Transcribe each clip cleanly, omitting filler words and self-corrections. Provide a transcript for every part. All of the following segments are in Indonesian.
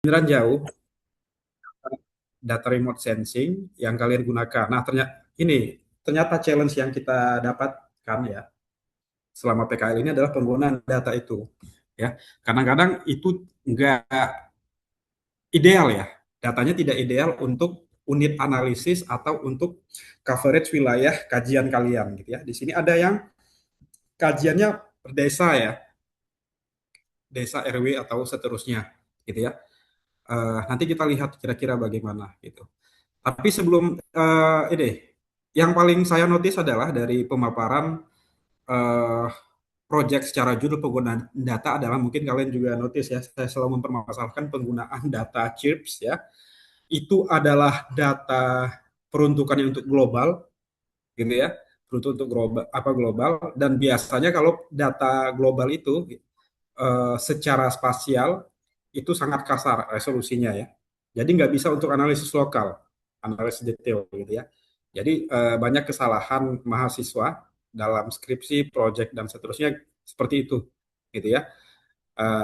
Penginderaan jauh, data remote sensing yang kalian gunakan. Nah, ternyata challenge yang kita dapatkan ya selama PKL ini adalah penggunaan data itu. Ya, kadang-kadang itu enggak ideal ya. Datanya tidak ideal untuk unit analisis atau untuk coverage wilayah kajian kalian gitu ya. Di sini ada yang kajiannya per desa ya, desa RW atau seterusnya gitu ya. Nanti kita lihat kira-kira bagaimana gitu. Tapi sebelum ini, yang paling saya notice adalah dari pemaparan eh, project secara judul penggunaan data adalah mungkin kalian juga notice ya, saya selalu mempermasalahkan penggunaan data CHIRPS ya. Itu adalah data peruntukannya untuk global, gitu ya, peruntuk untuk global apa global dan biasanya kalau data global itu secara spasial itu sangat kasar resolusinya ya. Jadi nggak bisa untuk analisis lokal, analisis detail gitu ya. Jadi banyak kesalahan mahasiswa dalam skripsi, project dan seterusnya seperti itu, gitu ya.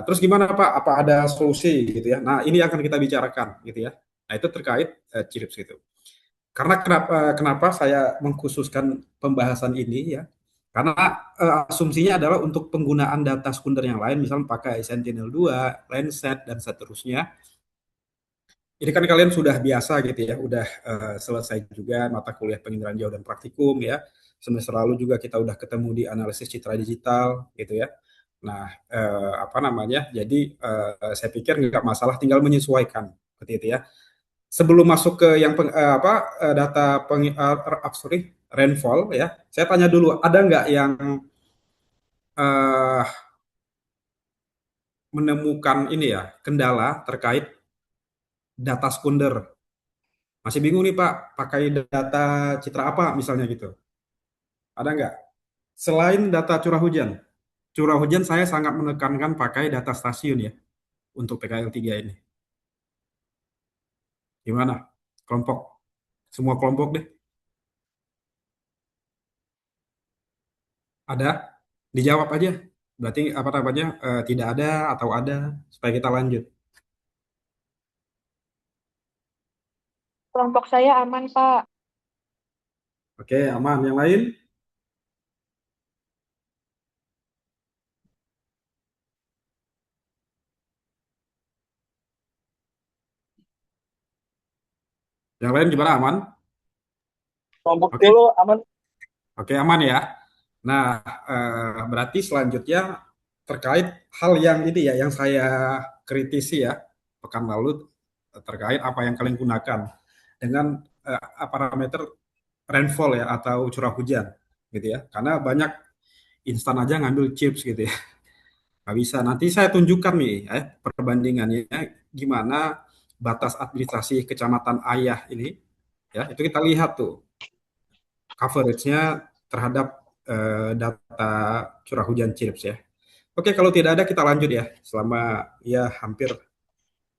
Terus gimana Pak? Apa ada solusi gitu ya? Nah ini akan kita bicarakan gitu ya. Nah itu terkait CHIRPS gitu. Karena kenapa saya mengkhususkan pembahasan ini ya? Karena asumsinya adalah untuk penggunaan data sekunder yang lain, misalnya pakai Sentinel-2, Landsat, dan seterusnya. Ini kan kalian sudah biasa gitu ya, udah selesai juga mata kuliah penginderaan jauh dan praktikum ya. Semester lalu juga kita udah ketemu di analisis citra digital gitu ya. Nah, apa namanya? Jadi saya pikir nggak masalah, tinggal menyesuaikan seperti itu ya. Sebelum masuk ke yang data sorry, rainfall ya, saya tanya dulu, ada nggak yang eh, menemukan ini ya kendala terkait data sekunder? Masih bingung nih Pak, pakai data citra apa misalnya gitu? Ada nggak? Selain data curah hujan saya sangat menekankan pakai data stasiun ya untuk PKL 3 ini. Gimana? Kelompok, semua kelompok deh. Ada? Dijawab aja. Berarti apa namanya? Tidak ada atau ada supaya kita lanjut. Kelompok saya aman, Pak. Oke, aman. Yang lain? Yang lain gimana? Aman? Kelompok Oke, 10 aman. oke aman ya. Nah, berarti selanjutnya terkait hal yang ini ya, yang saya kritisi ya pekan lalu terkait apa yang kalian gunakan dengan parameter rainfall ya atau curah hujan gitu ya. Karena banyak instan aja ngambil chips gitu ya. Nggak bisa. Nanti saya tunjukkan nih perbandingannya gimana batas administrasi kecamatan Ayah ini ya. Itu kita lihat tuh coveragenya terhadap data curah hujan CHIRPS ya. Oke, kalau tidak ada kita lanjut ya. Selama ya hampir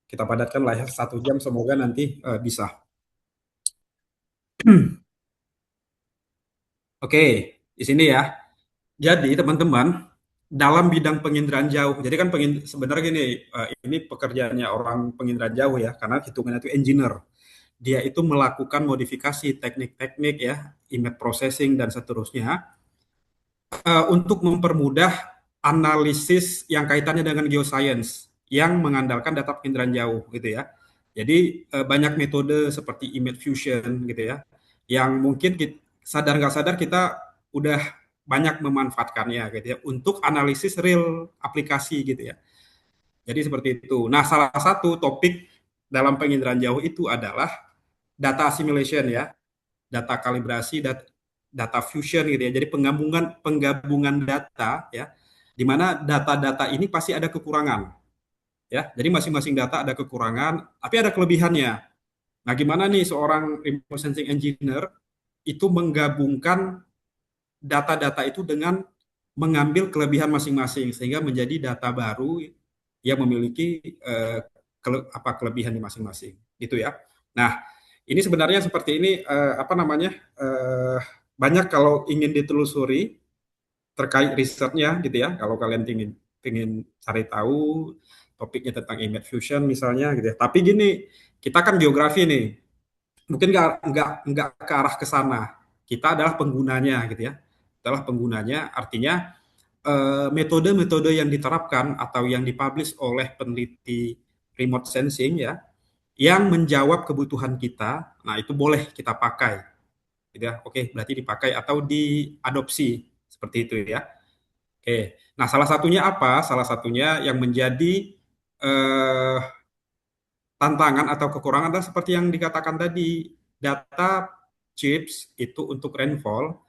kita padatkan lah ya 1 jam, semoga nanti bisa. Oke, di sini ya. Jadi teman-teman, dalam bidang penginderaan jauh, jadi kan sebenarnya gini, ini pekerjaannya orang penginderaan jauh ya, karena hitungannya itu engineer. Dia itu melakukan modifikasi teknik-teknik ya, image processing dan seterusnya untuk mempermudah analisis yang kaitannya dengan geoscience yang mengandalkan data penginderaan jauh gitu ya. Jadi banyak metode seperti image fusion gitu ya, yang mungkin sadar nggak sadar kita udah banyak memanfaatkannya gitu ya untuk analisis real aplikasi gitu ya. Jadi seperti itu. Nah, salah satu topik dalam penginderaan jauh itu adalah data assimilation ya, data kalibrasi, data fusion gitu ya. Jadi penggabungan penggabungan data ya, di mana data-data ini pasti ada kekurangan ya. Jadi masing-masing data ada kekurangan, tapi ada kelebihannya. Nah, gimana nih seorang remote sensing engineer itu menggabungkan data-data itu dengan mengambil kelebihan masing-masing sehingga menjadi data baru yang memiliki kelebihannya masing-masing gitu ya. Nah, ini sebenarnya seperti ini apa namanya banyak kalau ingin ditelusuri terkait risetnya gitu ya. Kalau kalian ingin ingin cari tahu topiknya tentang image fusion misalnya gitu ya. Tapi gini, kita kan geografi nih, mungkin nggak ke arah ke sana. Kita adalah penggunanya gitu ya. Adalah penggunanya, artinya metode-metode yang diterapkan atau yang dipublish oleh peneliti remote sensing ya, yang menjawab kebutuhan kita, nah itu boleh kita pakai, gitu ya. Oke, berarti dipakai atau diadopsi seperti itu ya. Oke, nah salah satunya apa? Salah satunya yang menjadi eh, tantangan atau kekurangan adalah seperti yang dikatakan tadi, data chips itu untuk rainfall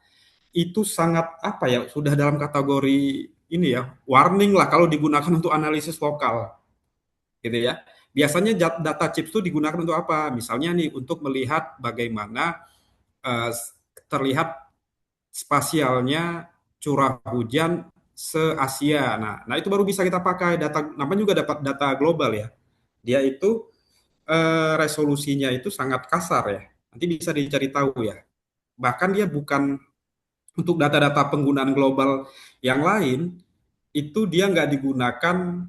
itu sangat apa ya, sudah dalam kategori ini ya, warning lah kalau digunakan untuk analisis lokal gitu ya. Biasanya data chips itu digunakan untuk apa? Misalnya nih untuk melihat bagaimana eh, terlihat spasialnya curah hujan se-Asia. Nah, itu baru bisa kita pakai data, namanya juga dapat data global ya. Dia itu resolusinya itu sangat kasar ya. Nanti bisa dicari tahu ya. Bahkan dia bukan untuk data-data penggunaan global yang lain, itu dia nggak digunakan,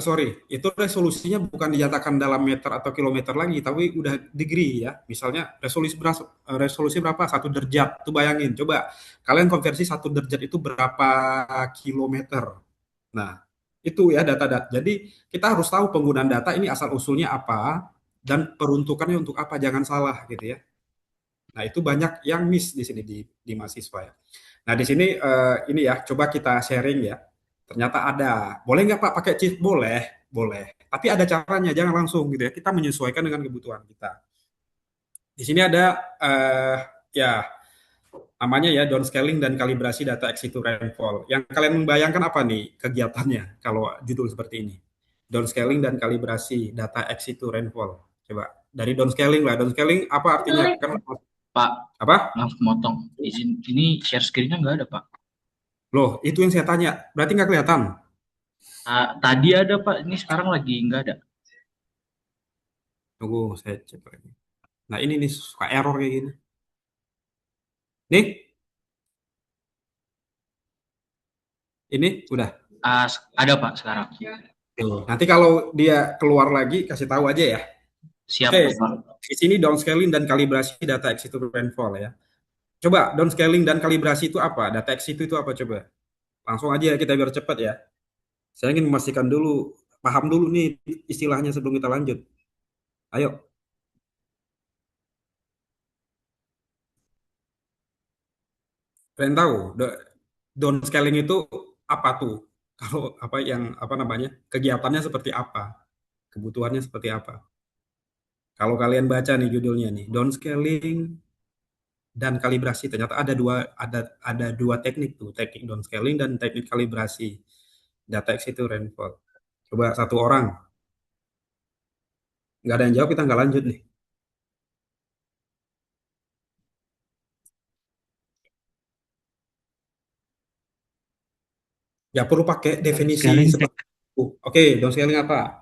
sorry, itu resolusinya bukan dinyatakan dalam meter atau kilometer lagi, tapi udah degree ya. Misalnya resolusi berapa? 1 derajat. Tuh bayangin, coba kalian konversi 1 derajat itu berapa kilometer. Nah, itu ya data-data. Jadi kita harus tahu penggunaan data ini asal usulnya apa dan peruntukannya untuk apa, jangan salah gitu ya. Nah, itu banyak yang miss di sini di mahasiswa ya. Nah, di sini ini ya, coba kita sharing ya. Ternyata ada. Boleh nggak Pak pakai cheat? Boleh, boleh. Tapi ada caranya, jangan langsung gitu ya. Kita menyesuaikan dengan kebutuhan kita. Di sini ada ya namanya ya downscaling dan kalibrasi data ex situ rainfall. Yang kalian membayangkan apa nih kegiatannya kalau judul seperti ini? Downscaling dan kalibrasi data ex situ rainfall. Coba dari downscaling lah. Downscaling apa artinya? Kan Pak, apa? maaf motong. Izin, ini share screen-nya nggak ada, Pak. Loh, itu yang saya tanya. Berarti nggak kelihatan? Tadi ada, Pak. Ini sekarang lagi nggak ada. Tunggu, saya cek lagi. Nah, ini nih suka error kayak gini. Nih, ini udah. Ada, Pak, sekarang. Tuh. Nanti kalau dia keluar lagi, kasih tahu aja ya. Siap, Oke, Pak. di sini downscaling dan kalibrasi data ex situ rainfall ya. Coba downscaling dan kalibrasi itu apa? Data ex situ itu apa coba? Langsung aja kita biar cepat ya. Saya ingin memastikan dulu, paham dulu nih istilahnya sebelum kita lanjut. Ayo, kalian tahu downscaling itu apa tuh? Kalau apa yang apa namanya? Kegiatannya seperti apa? Kebutuhannya seperti apa? Kalau kalian baca nih judulnya nih, downscaling dan kalibrasi. Ternyata ada dua teknik tuh, teknik downscaling dan teknik kalibrasi. Data X itu rainfall. Coba satu orang, nggak ada yang jawab, kita nggak lanjut nih. Ya perlu pakai definisi Downscaling, seperti itu. Oke, downscaling apa?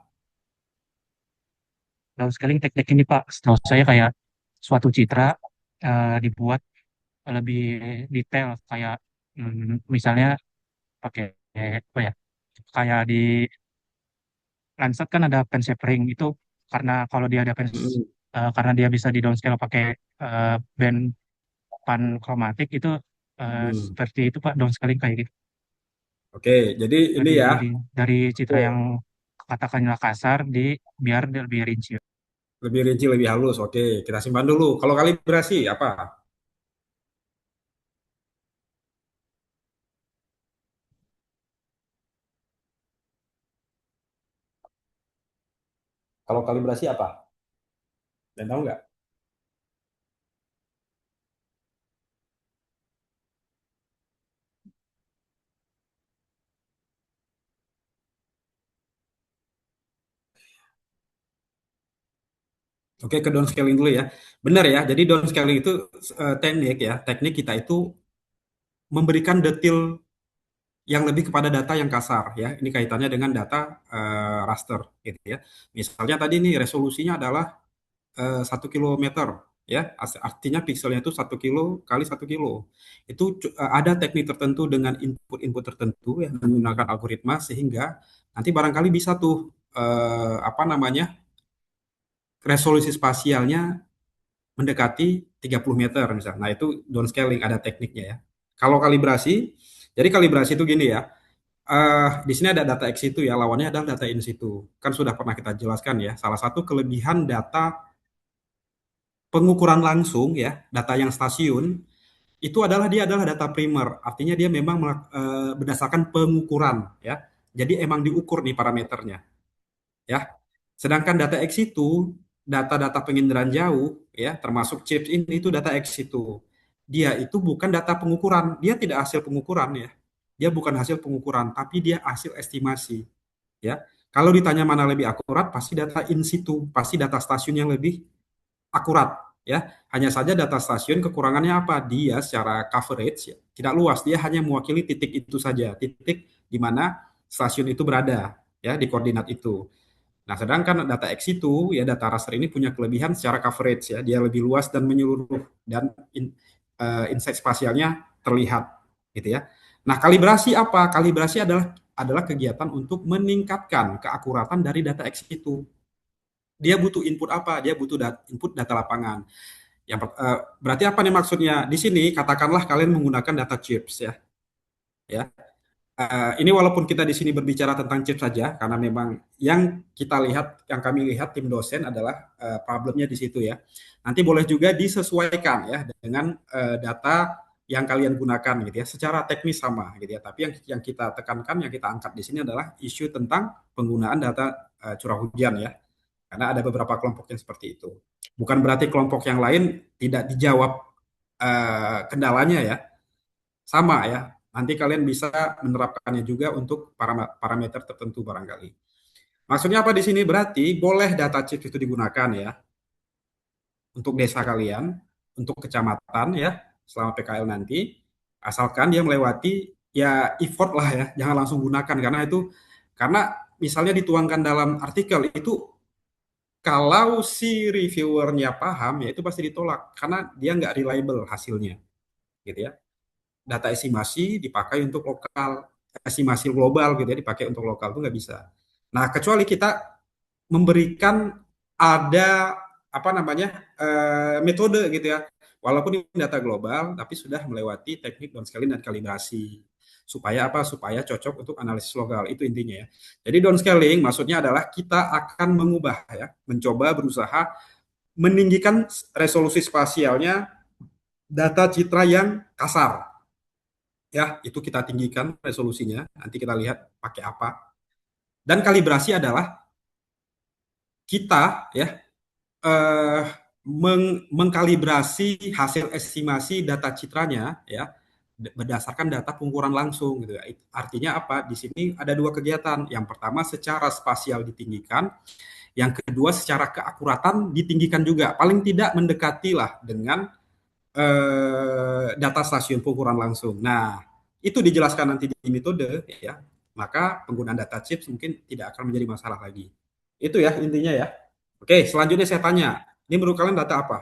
downscaling teknik ini Pak, setahu saya kayak suatu citra dibuat lebih detail kayak misalnya pakai apa ya? Kayak di Landsat kan ada pen sepering itu karena kalau dia ada Hmm, karena dia bisa di downscale pakai band pankromatik itu hmm. seperti itu Pak downscaling kayak gitu. Oke, jadi ini Jadi ya. dari citra Oke, yang katakanlah kasar biar dia lebih rinci. lebih rinci, lebih halus. Oke, kita simpan dulu. Kalau kalibrasi apa? Kalau kalibrasi apa? Dan tahu nggak? Oke, ke downscaling dulu ya. Benar ya. Jadi downscaling itu teknik ya. Teknik kita itu memberikan detail yang lebih kepada data yang kasar ya. Ini kaitannya dengan data raster gitu ya. Misalnya tadi nih resolusinya adalah 1 kilometer. ya. Artinya pikselnya itu 1 kilo kali 1 kilo. Itu ada teknik tertentu dengan input-input tertentu yang menggunakan algoritma sehingga nanti barangkali bisa tuh apa namanya resolusi spasialnya mendekati 30 meter misalnya. Nah, itu downscaling ada tekniknya ya. Kalau kalibrasi, jadi kalibrasi itu gini ya. Di sini ada data ex situ ya, lawannya adalah data in situ. Kan sudah pernah kita jelaskan ya. Salah satu kelebihan data pengukuran langsung ya, data yang stasiun itu adalah dia adalah data primer. Artinya dia memang berdasarkan pengukuran ya. Jadi emang diukur nih parameternya ya. Sedangkan data ex situ, data-data penginderaan jauh ya, termasuk chips ini itu data ex situ. Dia itu bukan data pengukuran, dia tidak hasil pengukuran ya. Dia bukan hasil pengukuran, tapi dia hasil estimasi ya. Kalau ditanya mana lebih akurat, pasti data in situ, pasti data stasiun yang lebih akurat ya. Hanya saja data stasiun kekurangannya apa? Dia secara coverage ya, tidak luas, dia hanya mewakili titik itu saja, titik di mana stasiun itu berada ya di koordinat itu. Nah, sedangkan data X itu ya data raster ini punya kelebihan secara coverage ya, dia lebih luas dan menyeluruh dan insight spasialnya terlihat gitu ya. Nah, kalibrasi apa? Kalibrasi adalah kegiatan untuk meningkatkan keakuratan dari data X itu. Dia butuh input apa? Dia butuh input data lapangan. Berarti apa nih maksudnya? Di sini katakanlah kalian menggunakan data chips ya. Ya, ini walaupun kita di sini berbicara tentang chip saja, karena memang yang kita lihat, yang kami lihat tim dosen adalah problemnya di situ ya. Nanti boleh juga disesuaikan ya dengan data yang kalian gunakan gitu ya. Secara teknis sama gitu ya. Tapi yang kita tekankan, yang kita angkat di sini adalah isu tentang penggunaan data curah hujan ya. Karena ada beberapa kelompok yang seperti itu. Bukan berarti kelompok yang lain tidak dijawab kendalanya ya, sama ya. Nanti kalian bisa menerapkannya juga untuk parameter tertentu barangkali. Maksudnya apa di sini? Berarti boleh data chip itu digunakan ya untuk desa kalian, untuk kecamatan ya selama PKL nanti, asalkan dia melewati ya effort lah ya, jangan langsung gunakan karena misalnya dituangkan dalam artikel itu kalau si reviewernya paham ya itu pasti ditolak karena dia nggak reliable hasilnya gitu ya. Data estimasi dipakai untuk lokal, estimasi global gitu ya dipakai untuk lokal itu nggak bisa. Nah, kecuali kita memberikan ada apa namanya metode gitu ya, walaupun ini data global tapi sudah melewati teknik downscaling dan kalibrasi supaya apa? Supaya cocok untuk analisis lokal itu intinya ya. Jadi downscaling maksudnya adalah kita akan mengubah ya, mencoba berusaha meninggikan resolusi spasialnya data citra yang kasar ya itu kita tinggikan resolusinya nanti kita lihat pakai apa dan kalibrasi adalah kita ya mengkalibrasi hasil estimasi data citranya ya berdasarkan data pengukuran langsung gitu ya. Artinya apa? Di sini ada dua kegiatan. Yang pertama secara spasial ditinggikan, yang kedua secara keakuratan ditinggikan juga. Paling tidak mendekati lah dengan data stasiun pengukuran langsung. Nah, itu dijelaskan nanti di metode ya. Maka penggunaan data chips mungkin tidak akan menjadi masalah lagi. Itu ya intinya ya. Oke, selanjutnya saya tanya. Ini menurut kalian data apa?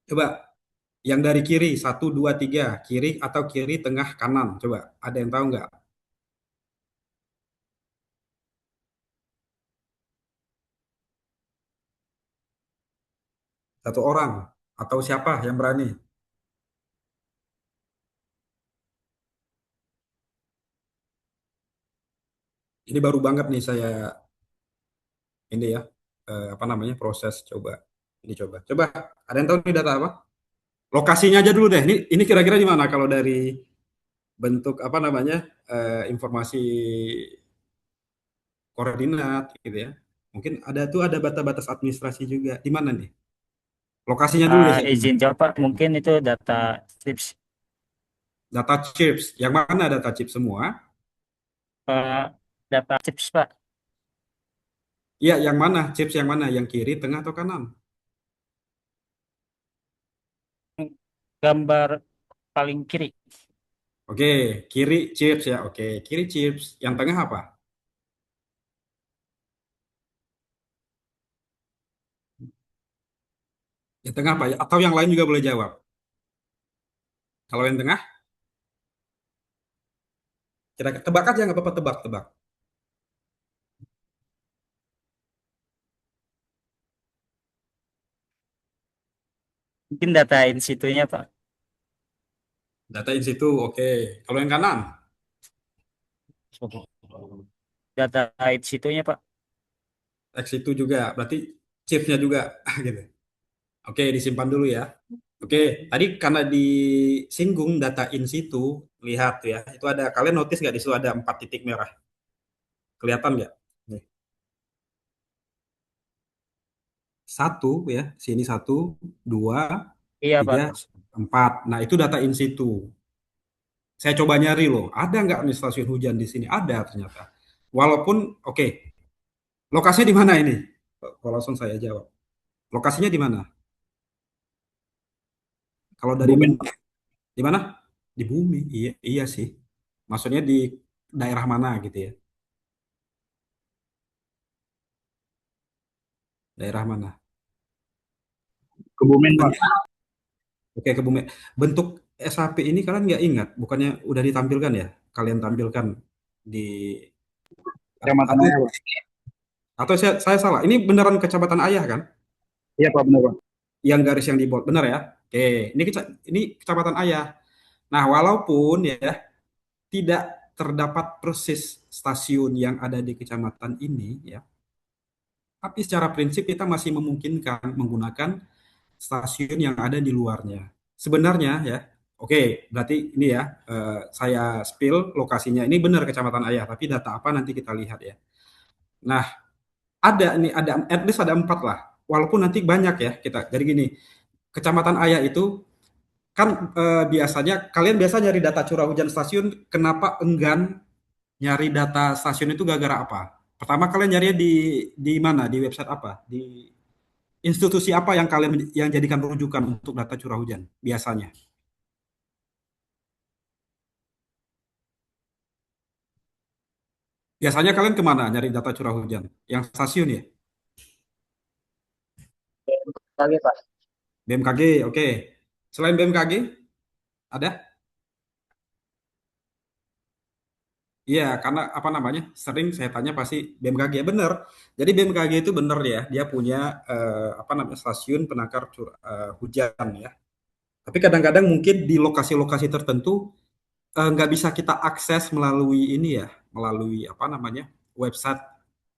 Coba yang dari kiri, satu, dua, tiga. Kiri atau kiri, tengah, kanan. Coba, ada yang tahu nggak? Satu orang. Atau siapa yang berani? Ini baru banget nih saya, ini ya, apa namanya, proses coba. Ini coba. Coba, ada yang tahu nih data apa? Lokasinya aja dulu deh. Ini kira-kira di mana kalau dari bentuk apa namanya informasi koordinat gitu ya. Mungkin ada batas-batas administrasi juga. Di mana nih? Lokasinya dulu deh saya tanya. Izin jawab Pak, mungkin itu data tips Data chips. Yang mana data chips semua? eh, data tips Pak, Iya, yang mana? Chips yang mana? Yang kiri, tengah atau kanan? gambar paling kiri. Oke, kiri chips ya. Oke, kiri chips. Yang tengah apa? Yang tengah apa ya? Atau yang lain juga boleh jawab. Kalau yang tengah, kita tebak aja nggak apa-apa, tebak-tebak. Mungkin data in situnya, Pak. Data in situ, oke. Kalau yang kanan, Data in situnya, Pak. X itu juga, berarti chipnya juga, gitu. Oke, disimpan dulu ya. Oke, tadi karena disinggung data in situ, lihat ya, itu ada, kalian notice nggak di situ ada 4 titik merah? Kelihatan nggak? Nih, satu ya, sini satu, dua, Iya, tiga, Pak. 4. Nah, itu data in situ. Saya coba nyari loh, ada nggak nih stasiun hujan di sini? Ada ternyata. Walaupun, oke, lokasinya di mana ini? Kalau langsung saya jawab. Lokasinya di mana? Kalau dari Kebumen. bumi, di mana? Di bumi. Iya, iya sih. Maksudnya di daerah mana gitu ya? Daerah mana? Kebumen, Pak. Ben- Oke, ke bumi. Bentuk SHP ini kalian nggak ingat? Bukannya udah ditampilkan ya? Kalian tampilkan di Kecamatan atau Ayah, Pak. atau saya salah? Ini beneran Kecamatan Ayah kan? Iya, Pak, benar, Pak. Yang garis yang di bold, bener ya? Oke, ini Kecamatan Ayah. Nah, walaupun ya tidak terdapat persis stasiun yang ada di kecamatan ini ya, tapi secara prinsip kita masih memungkinkan menggunakan stasiun yang ada di luarnya. Sebenarnya ya, oke, berarti ini ya, saya spill lokasinya ini benar Kecamatan Ayah, tapi data apa nanti kita lihat ya. Nah, ada at least ada 4 lah. Walaupun nanti banyak ya kita. Jadi gini, Kecamatan Ayah itu kan biasanya kalian biasa nyari data curah hujan stasiun, kenapa enggan nyari data stasiun itu gara-gara apa? Pertama kalian nyari di mana? Di website apa? Di institusi apa yang kalian yang jadikan rujukan untuk data curah hujan biasanya? Biasanya kalian kemana nyari data curah hujan? Yang stasiun ya? Lagi, Pak. BMKG, oke. Selain BMKG, ada? Iya, karena apa namanya? Sering saya tanya pasti BMKG bener. Jadi BMKG itu bener ya, dia punya apa namanya stasiun penangkar hujan ya. Tapi kadang-kadang mungkin di lokasi-lokasi tertentu nggak bisa kita akses melalui ini ya, melalui apa namanya website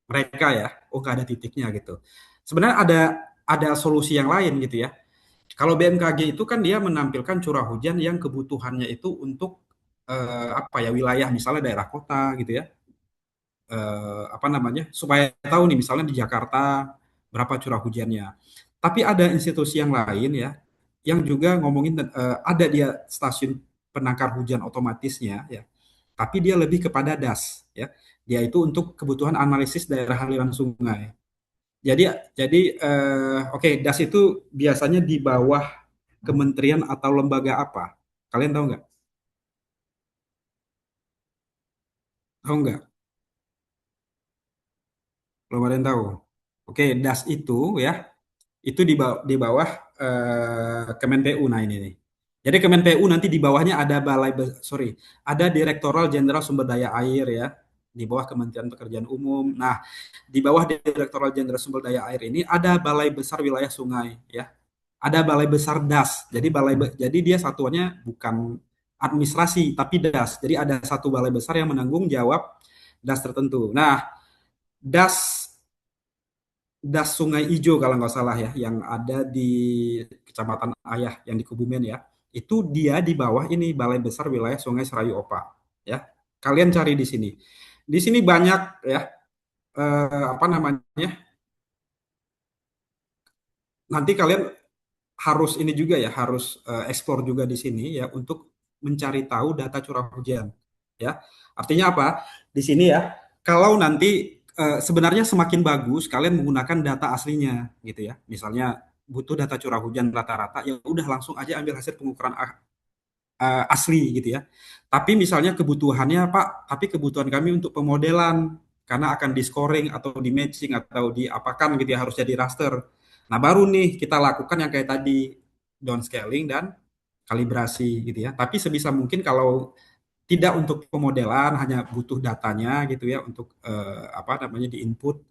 mereka ya. Oh, nggak ada titiknya gitu. Sebenarnya ada solusi yang lain gitu ya. Kalau BMKG itu kan dia menampilkan curah hujan yang kebutuhannya itu untuk apa ya wilayah misalnya daerah kota gitu ya, apa namanya supaya tahu nih misalnya di Jakarta berapa curah hujannya. Tapi ada institusi yang lain ya yang juga ngomongin ada dia stasiun penangkar hujan otomatisnya ya. Tapi dia lebih kepada DAS ya. Dia itu untuk kebutuhan analisis daerah aliran sungai. Jadi jadi oke, DAS itu biasanya di bawah kementerian atau lembaga apa? Kalian tahu nggak? Tahu nggak? Belum ada yang tahu. Oke, DAS itu ya, itu di bawah Kemenpu. Nah ini nih. Jadi Kemenpu nanti di bawahnya ada ada Direktoral Jenderal Sumber Daya Air ya, di bawah Kementerian Pekerjaan Umum. Nah, di bawah Direktoral Jenderal Sumber Daya Air ini ada Balai Besar Wilayah Sungai ya. Ada Balai Besar DAS. Jadi dia satuannya bukan administrasi tapi DAS. Jadi ada satu balai besar yang menanggung jawab DAS tertentu. Nah, DAS Das Sungai Ijo kalau nggak salah ya, yang ada di Kecamatan Ayah yang di Kebumen ya. Itu dia di bawah ini Balai Besar Wilayah Sungai Serayu Opa ya. Kalian cari di sini. Di sini banyak ya apa namanya? Nanti kalian harus ini juga ya, harus explore juga di sini ya untuk mencari tahu data curah hujan ya. Artinya apa? Di sini ya, kalau nanti sebenarnya semakin bagus kalian menggunakan data aslinya gitu ya. Misalnya butuh data curah hujan rata-rata, ya udah langsung aja ambil hasil pengukuran asli gitu ya. Tapi misalnya kebutuhannya Pak, tapi kebutuhan kami untuk pemodelan karena akan di scoring atau di matching atau di apakan gitu ya harus jadi raster. Nah, baru nih kita lakukan yang kayak tadi, downscaling dan kalibrasi gitu ya. Tapi sebisa mungkin kalau tidak untuk pemodelan, hanya butuh datanya gitu ya untuk apa namanya di input,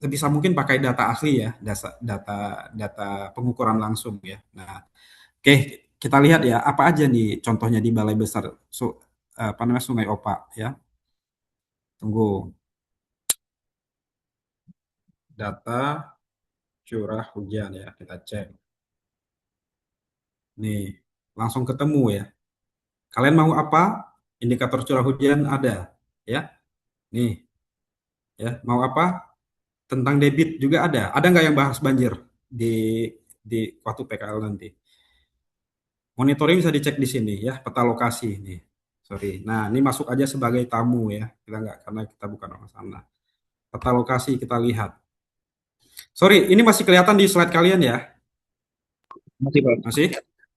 sebisa mungkin pakai data asli ya, data data pengukuran langsung ya. Nah, oke, kita lihat ya apa aja nih contohnya di Balai Besar apa namanya Sungai Opak ya. Tunggu, data curah hujan ya, kita cek. Nih, langsung ketemu ya. Kalian mau apa? Indikator curah hujan ada ya. Nih, ya, mau apa? Tentang debit juga ada. Ada nggak yang bahas banjir di waktu PKL nanti? Monitoring bisa dicek di sini ya, peta lokasi ini. Sorry. Nah, ini masuk aja sebagai tamu ya. Kita nggak, karena kita bukan orang sana. Peta lokasi kita lihat. Sorry, ini masih kelihatan di slide kalian ya? Masih, Pak. Masih?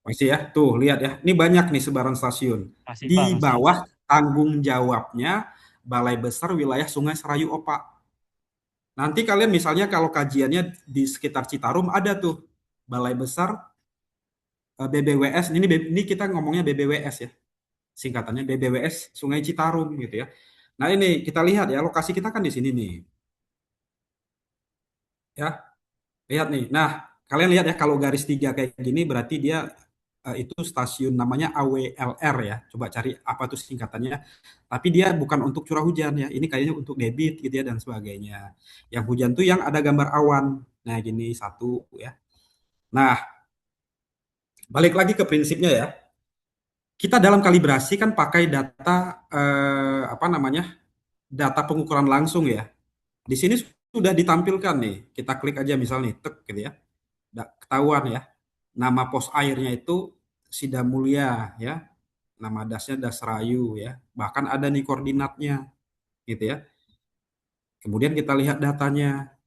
Masih ya? Tuh, lihat ya. Ini banyak nih sebaran stasiun. Masih Pak, Di masih. bawah tanggung jawabnya Balai Besar Wilayah Sungai Serayu Opak. Nanti kalian misalnya kalau kajiannya di sekitar Citarum ada tuh Balai Besar BBWS. Ini kita ngomongnya BBWS ya. Singkatannya BBWS Sungai Citarum gitu ya. Nah, ini kita lihat ya, lokasi kita kan di sini nih. Ya, lihat nih. Nah, kalian lihat ya kalau garis 3 kayak gini berarti dia itu stasiun namanya AWLR ya. Coba cari apa tuh singkatannya. Tapi dia bukan untuk curah hujan ya. Ini kayaknya untuk debit gitu ya dan sebagainya. Yang hujan tuh yang ada gambar awan. Nah, gini satu ya. Nah, balik lagi ke prinsipnya ya. Kita dalam kalibrasi kan pakai data apa namanya? Data pengukuran langsung ya. Di sini sudah ditampilkan nih. Kita klik aja misalnya nih, tek gitu ya. Ketahuan ya. Nama pos airnya itu Sida Mulia ya. Nama dasnya Das Rayu ya. Bahkan ada nih koordinatnya gitu ya. Kemudian kita lihat datanya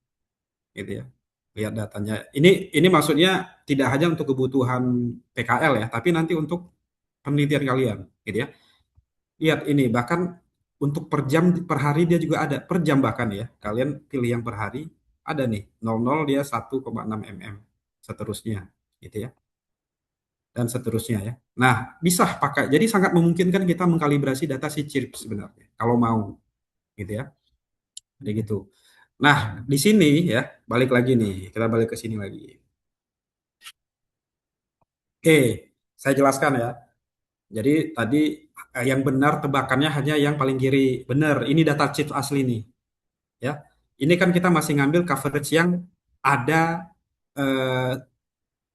gitu ya. Lihat datanya. Ini maksudnya tidak hanya untuk kebutuhan PKL ya, tapi nanti untuk penelitian kalian gitu ya. Lihat ini bahkan untuk per jam per hari dia juga ada per jam bahkan ya. Kalian pilih yang per hari ada nih 00 dia 1,6 mm seterusnya gitu ya. Dan seterusnya ya. Nah, bisa pakai. Jadi sangat memungkinkan kita mengkalibrasi data si chip sebenarnya kalau mau gitu ya. Jadi gitu. Nah, di sini ya, balik lagi nih. Kita balik ke sini lagi. Oke, saya jelaskan ya. Jadi tadi yang benar tebakannya hanya yang paling kiri. Benar, ini data chip asli nih. Ya. Ini kan kita masih ngambil coverage yang ada eh,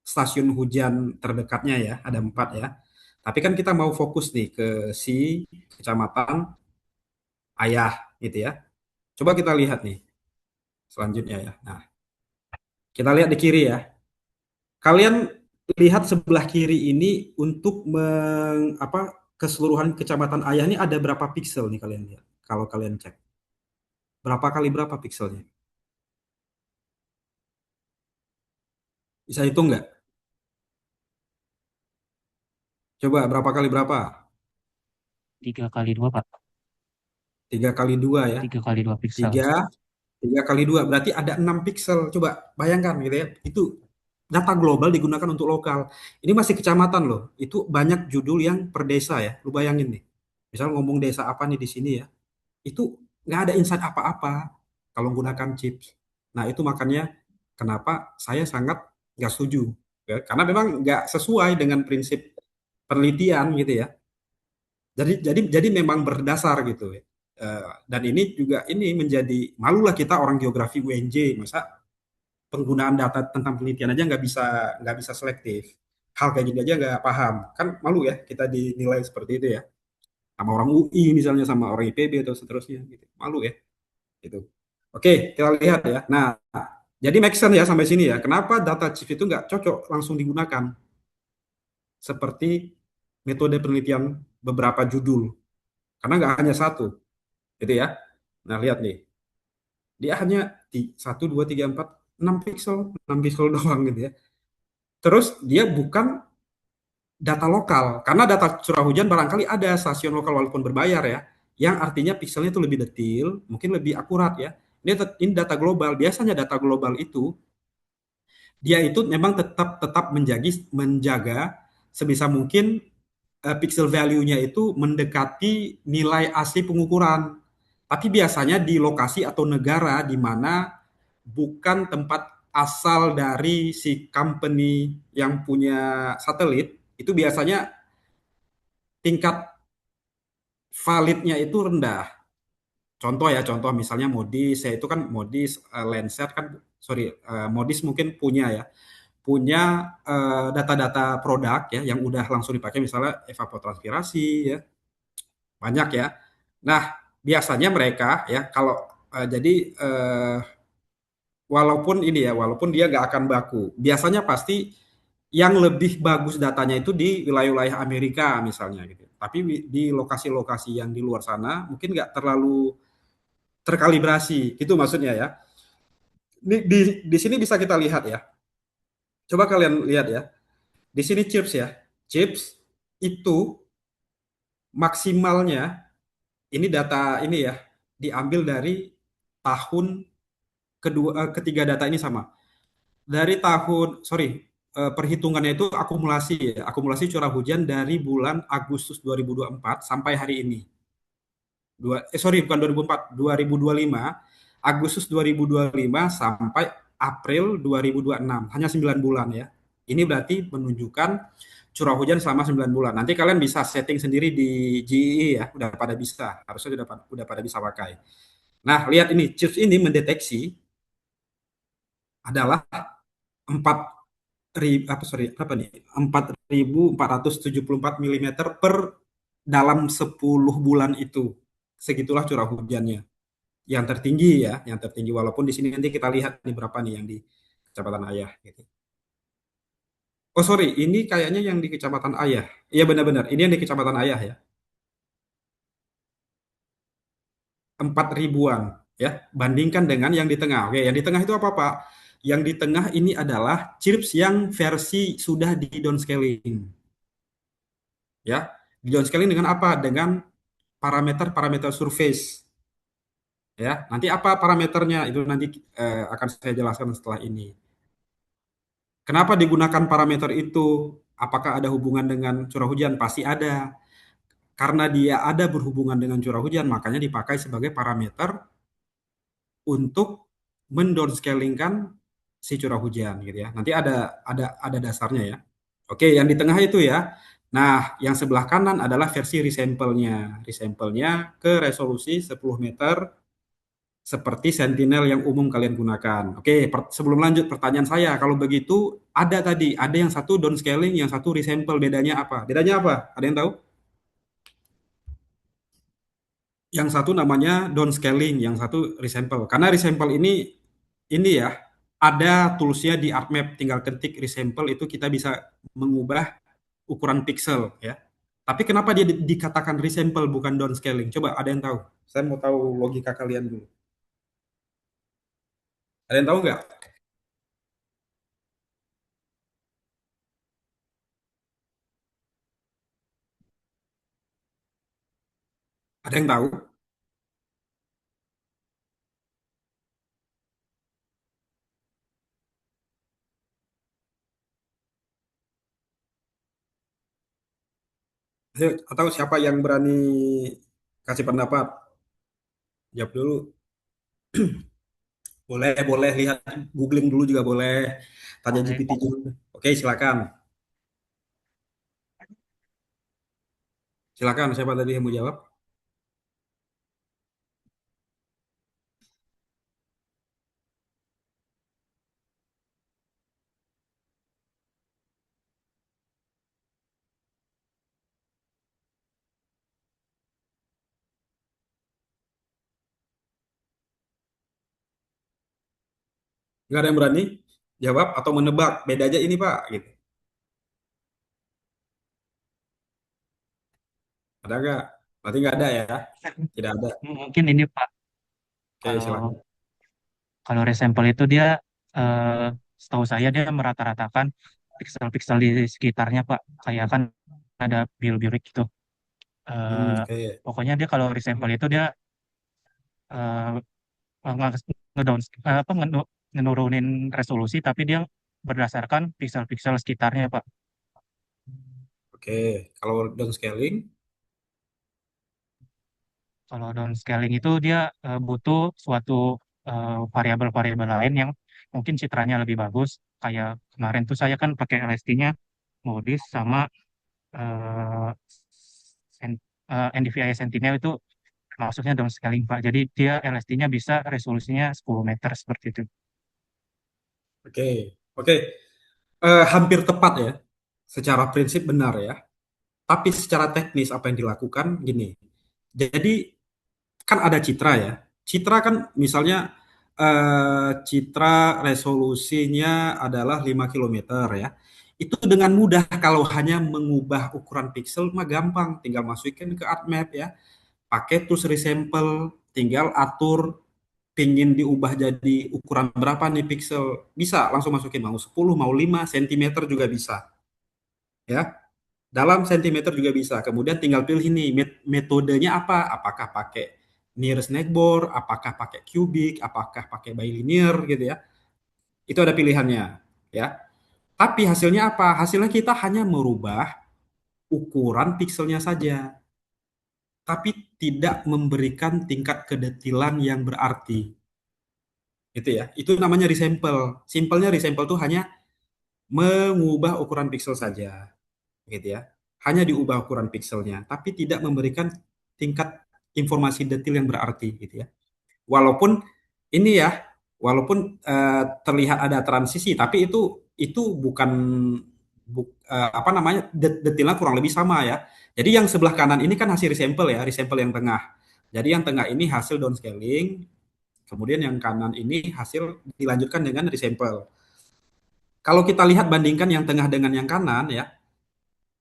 stasiun hujan terdekatnya ya, ada 4 ya. Tapi kan kita mau fokus nih ke si kecamatan Ayah gitu ya. Coba kita lihat nih selanjutnya ya. Nah, kita lihat di kiri ya. Kalian lihat sebelah kiri ini untuk keseluruhan kecamatan Ayah ini ada berapa piksel nih kalian lihat. Kalau kalian cek. Berapa kali berapa pikselnya? Bisa hitung nggak? Coba berapa kali berapa? 3 kali 2 Pak. 3 kali 2 ya. 3 kali 2 piksel. 3 kali 2 berarti ada 6 piksel. Coba bayangkan gitu ya. Itu data global digunakan untuk lokal. Ini masih kecamatan loh. Itu banyak judul yang per desa ya. Lu bayangin nih. Misal ngomong desa apa nih di sini ya. Itu nggak ada insight apa-apa kalau menggunakan chips. Nah, itu makanya kenapa saya sangat nggak setuju. Ya. Karena memang nggak sesuai dengan prinsip penelitian gitu ya. Jadi memang berdasar gitu ya. Dan ini juga ini menjadi malulah kita orang geografi UNJ, masa penggunaan data tentang penelitian aja nggak bisa selektif. Hal kayak gini aja nggak paham, kan malu ya kita dinilai seperti itu ya. Sama orang UI misalnya, sama orang IPB atau seterusnya, gitu. Malu ya. Gitu. Oke, kita lihat ya. Nah, jadi make sense ya sampai sini ya. Kenapa data chip itu nggak cocok langsung digunakan? Seperti metode penelitian beberapa judul. Karena nggak hanya satu, gitu ya. Nah, lihat nih. Dia hanya 1, 2, 3, 4, 6 piksel doang gitu ya. Terus dia bukan data lokal, karena data curah hujan barangkali ada stasiun lokal walaupun berbayar ya, yang artinya pikselnya itu lebih detail, mungkin lebih akurat ya. Ini data global. Biasanya data global itu dia itu memang tetap tetap menjaga sebisa mungkin pixel value-nya itu mendekati nilai asli pengukuran. Tapi biasanya di lokasi atau negara di mana bukan tempat asal dari si company yang punya satelit, itu biasanya tingkat validnya itu rendah. Contoh misalnya Modis, ya itu kan Modis, Landsat kan, sorry, Modis mungkin punya data-data produk ya yang udah langsung dipakai misalnya evapotranspirasi ya, banyak ya. Nah, biasanya mereka ya kalau jadi walaupun dia nggak akan baku, biasanya pasti yang lebih bagus datanya itu di wilayah-wilayah Amerika misalnya gitu. Tapi di lokasi-lokasi yang di luar sana mungkin nggak terlalu terkalibrasi, gitu maksudnya ya. Di sini bisa kita lihat ya. Coba kalian lihat ya. Di sini chips ya. Chips itu maksimalnya, ini data ini ya, diambil dari tahun ketiga data ini sama. Dari tahun, sorry, perhitungannya itu akumulasi ya, akumulasi curah hujan dari bulan Agustus 2024 sampai hari ini. Sorry, bukan 2004, 2025, Agustus 2025 sampai April 2026, hanya 9 bulan ya. Ini berarti menunjukkan curah hujan selama 9 bulan. Nanti kalian bisa setting sendiri di GEE ya, udah pada bisa, harusnya udah pada bisa pakai. Nah, lihat ini, chips ini mendeteksi adalah 4 berapa nih? 4.474 mm per dalam 10 bulan itu. Segitulah curah hujannya. Yang tertinggi ya, yang tertinggi, walaupun di sini nanti kita lihat nih berapa nih yang di Kecamatan Ayah gitu. Oh sorry, ini kayaknya yang di Kecamatan Ayah. Iya benar-benar, ini yang di Kecamatan Ayah ya. 4 ribuan ya, bandingkan dengan yang di tengah. Oke, yang di tengah itu apa Pak? Yang di tengah ini adalah chips yang versi sudah di downscaling. Ya, di downscaling dengan apa? Dengan parameter-parameter surface. Ya, nanti apa parameternya itu nanti akan saya jelaskan setelah ini. Kenapa digunakan parameter itu? Apakah ada hubungan dengan curah hujan? Pasti ada. Karena dia ada berhubungan dengan curah hujan, makanya dipakai sebagai parameter untuk mendownscalingkan si curah hujan gitu ya. Nanti ada dasarnya ya. Oke, yang di tengah itu ya. Nah, yang sebelah kanan adalah versi resample-nya. Resample-nya ke resolusi 10 meter seperti Sentinel yang umum kalian gunakan. Oke, sebelum lanjut pertanyaan saya, kalau begitu ada yang satu downscaling, yang satu resample, bedanya apa? Bedanya apa? Ada yang tahu? Yang satu namanya downscaling, yang satu resample. Karena resample ini ya ada toolsnya di ArcMap, tinggal ketik resample itu kita bisa mengubah ukuran pixel ya. Tapi kenapa dia dikatakan resample bukan downscaling? Coba ada yang tahu? Saya mau tahu logika kalian dulu. Ada yang tahu nggak? Ada yang tahu? Ayo, atau siapa yang berani kasih pendapat? Jawab dulu. Boleh, boleh lihat, googling dulu juga boleh. Tanya Oke. GPT dulu. Oke, silakan. Silakan, siapa tadi yang mau jawab? Nggak ada yang berani jawab atau menebak? Bedanya ini, Pak. Gitu. Ada nggak? Berarti nggak ada ya? Tidak ada. Mungkin ini Pak, Oke, kalau silakan. kalau resample itu dia eh, setahu saya dia merata-ratakan pixel-pixel di sekitarnya Pak. Kayak kan ada bill-bilik gitu. Eh, Oke. Pokoknya dia kalau resample itu dia eh, ngedown apa ngenurunin resolusi tapi dia berdasarkan pixel-pixel sekitarnya, Pak. Oke, kalau downscaling, Kalau downscaling itu dia butuh suatu variabel-variabel lain yang mungkin citranya lebih bagus. Kayak kemarin tuh saya kan pakai LST-nya Modis sama eh, NDVI Sentinel itu maksudnya downscaling, Pak. Jadi dia LST-nya bisa resolusinya 10 meter seperti itu. oke, oke. Hampir tepat ya, secara prinsip benar ya. Tapi secara teknis apa yang dilakukan gini. Jadi kan ada citra ya. Citra kan misalnya citra resolusinya adalah 5 kilometer ya. Itu dengan mudah kalau hanya mengubah ukuran pixel mah gampang, tinggal masukin ke ArcMap ya. Pakai tools resample, tinggal atur pingin diubah jadi ukuran berapa nih pixel. Bisa langsung masukin mau 10, mau 5 cm juga bisa ya. Dalam sentimeter juga bisa. Kemudian tinggal pilih ini metodenya apa? Apakah pakai nearest neighbor, apakah pakai cubic, apakah pakai bilinear gitu ya. Itu ada pilihannya ya. Tapi hasilnya apa? Hasilnya kita hanya merubah ukuran pixelnya saja, tapi tidak memberikan tingkat kedetilan yang berarti. Gitu ya. Itu namanya resample. Simpelnya resample itu hanya mengubah ukuran pixel saja. Gitu ya. Hanya diubah ukuran pixelnya, tapi tidak memberikan tingkat informasi detail yang berarti gitu ya. Walaupun ini ya, walaupun terlihat ada transisi, tapi itu bukan apa namanya detailnya kurang lebih sama ya. Jadi yang sebelah kanan ini kan hasil resample ya, resample yang tengah. Jadi yang tengah ini hasil downscaling, kemudian yang kanan ini hasil dilanjutkan dengan resample. Kalau kita lihat bandingkan yang tengah dengan yang kanan ya,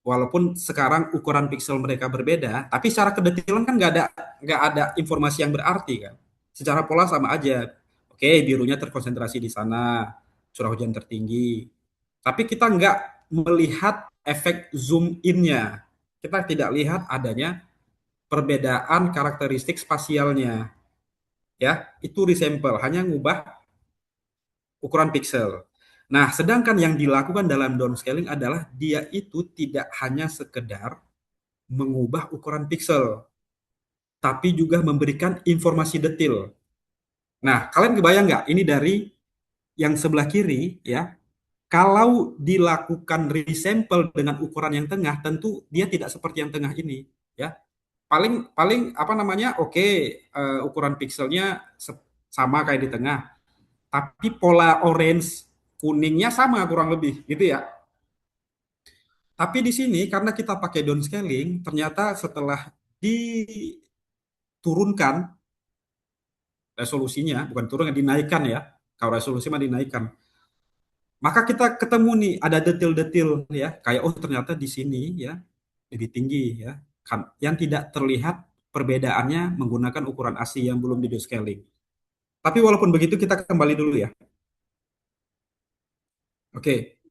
walaupun sekarang ukuran pixel mereka berbeda, tapi secara kedetilan kan nggak ada informasi yang berarti kan. Secara pola sama aja. Oke, birunya terkonsentrasi di sana, curah hujan tertinggi. Tapi kita nggak melihat efek zoom in-nya. Kita tidak lihat adanya perbedaan karakteristik spasialnya. Ya, itu resample, hanya ngubah ukuran pixel. Nah, sedangkan yang dilakukan dalam downscaling adalah dia itu tidak hanya sekedar mengubah ukuran pixel, tapi juga memberikan informasi detail. Nah, kalian kebayang nggak? Ini dari yang sebelah kiri, ya. Kalau dilakukan resample dengan ukuran yang tengah, tentu dia tidak seperti yang tengah ini, ya. Paling paling apa namanya? Oke, ukuran pixelnya sama kayak di tengah, tapi pola orange kuningnya sama kurang lebih, gitu ya. Tapi di sini karena kita pakai downscaling, ternyata setelah diturunkan resolusinya, bukan turun, dinaikkan ya. Kalau resolusi mah dinaikkan. Maka kita ketemu nih ada detail-detail ya, kayak oh ternyata di sini ya lebih tinggi ya. Kan yang tidak terlihat perbedaannya menggunakan ukuran ASI yang belum di downscaling. Tapi walaupun begitu kita kembali dulu ya. Oke,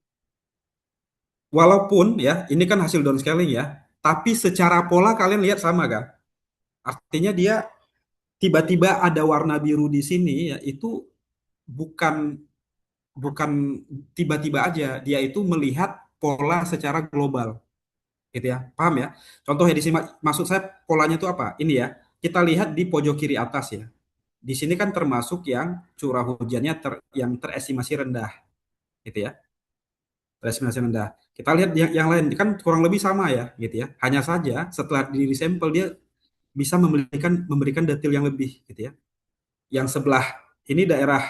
walaupun ya ini kan hasil downscaling ya, tapi secara pola kalian lihat sama kan? Artinya dia tiba-tiba ada warna biru di sini ya itu bukan bukan tiba-tiba aja, dia itu melihat pola secara global, gitu ya, paham ya? Contohnya di sini, maksud saya polanya itu apa? Ini ya, kita lihat di pojok kiri atas ya. Di sini kan termasuk yang curah hujannya yang terestimasi rendah, gitu ya, terestimasi rendah. Kita lihat yang lain kan kurang lebih sama ya, gitu ya. Hanya saja setelah di sampel dia bisa memberikan detail yang lebih, gitu ya. Yang sebelah ini daerah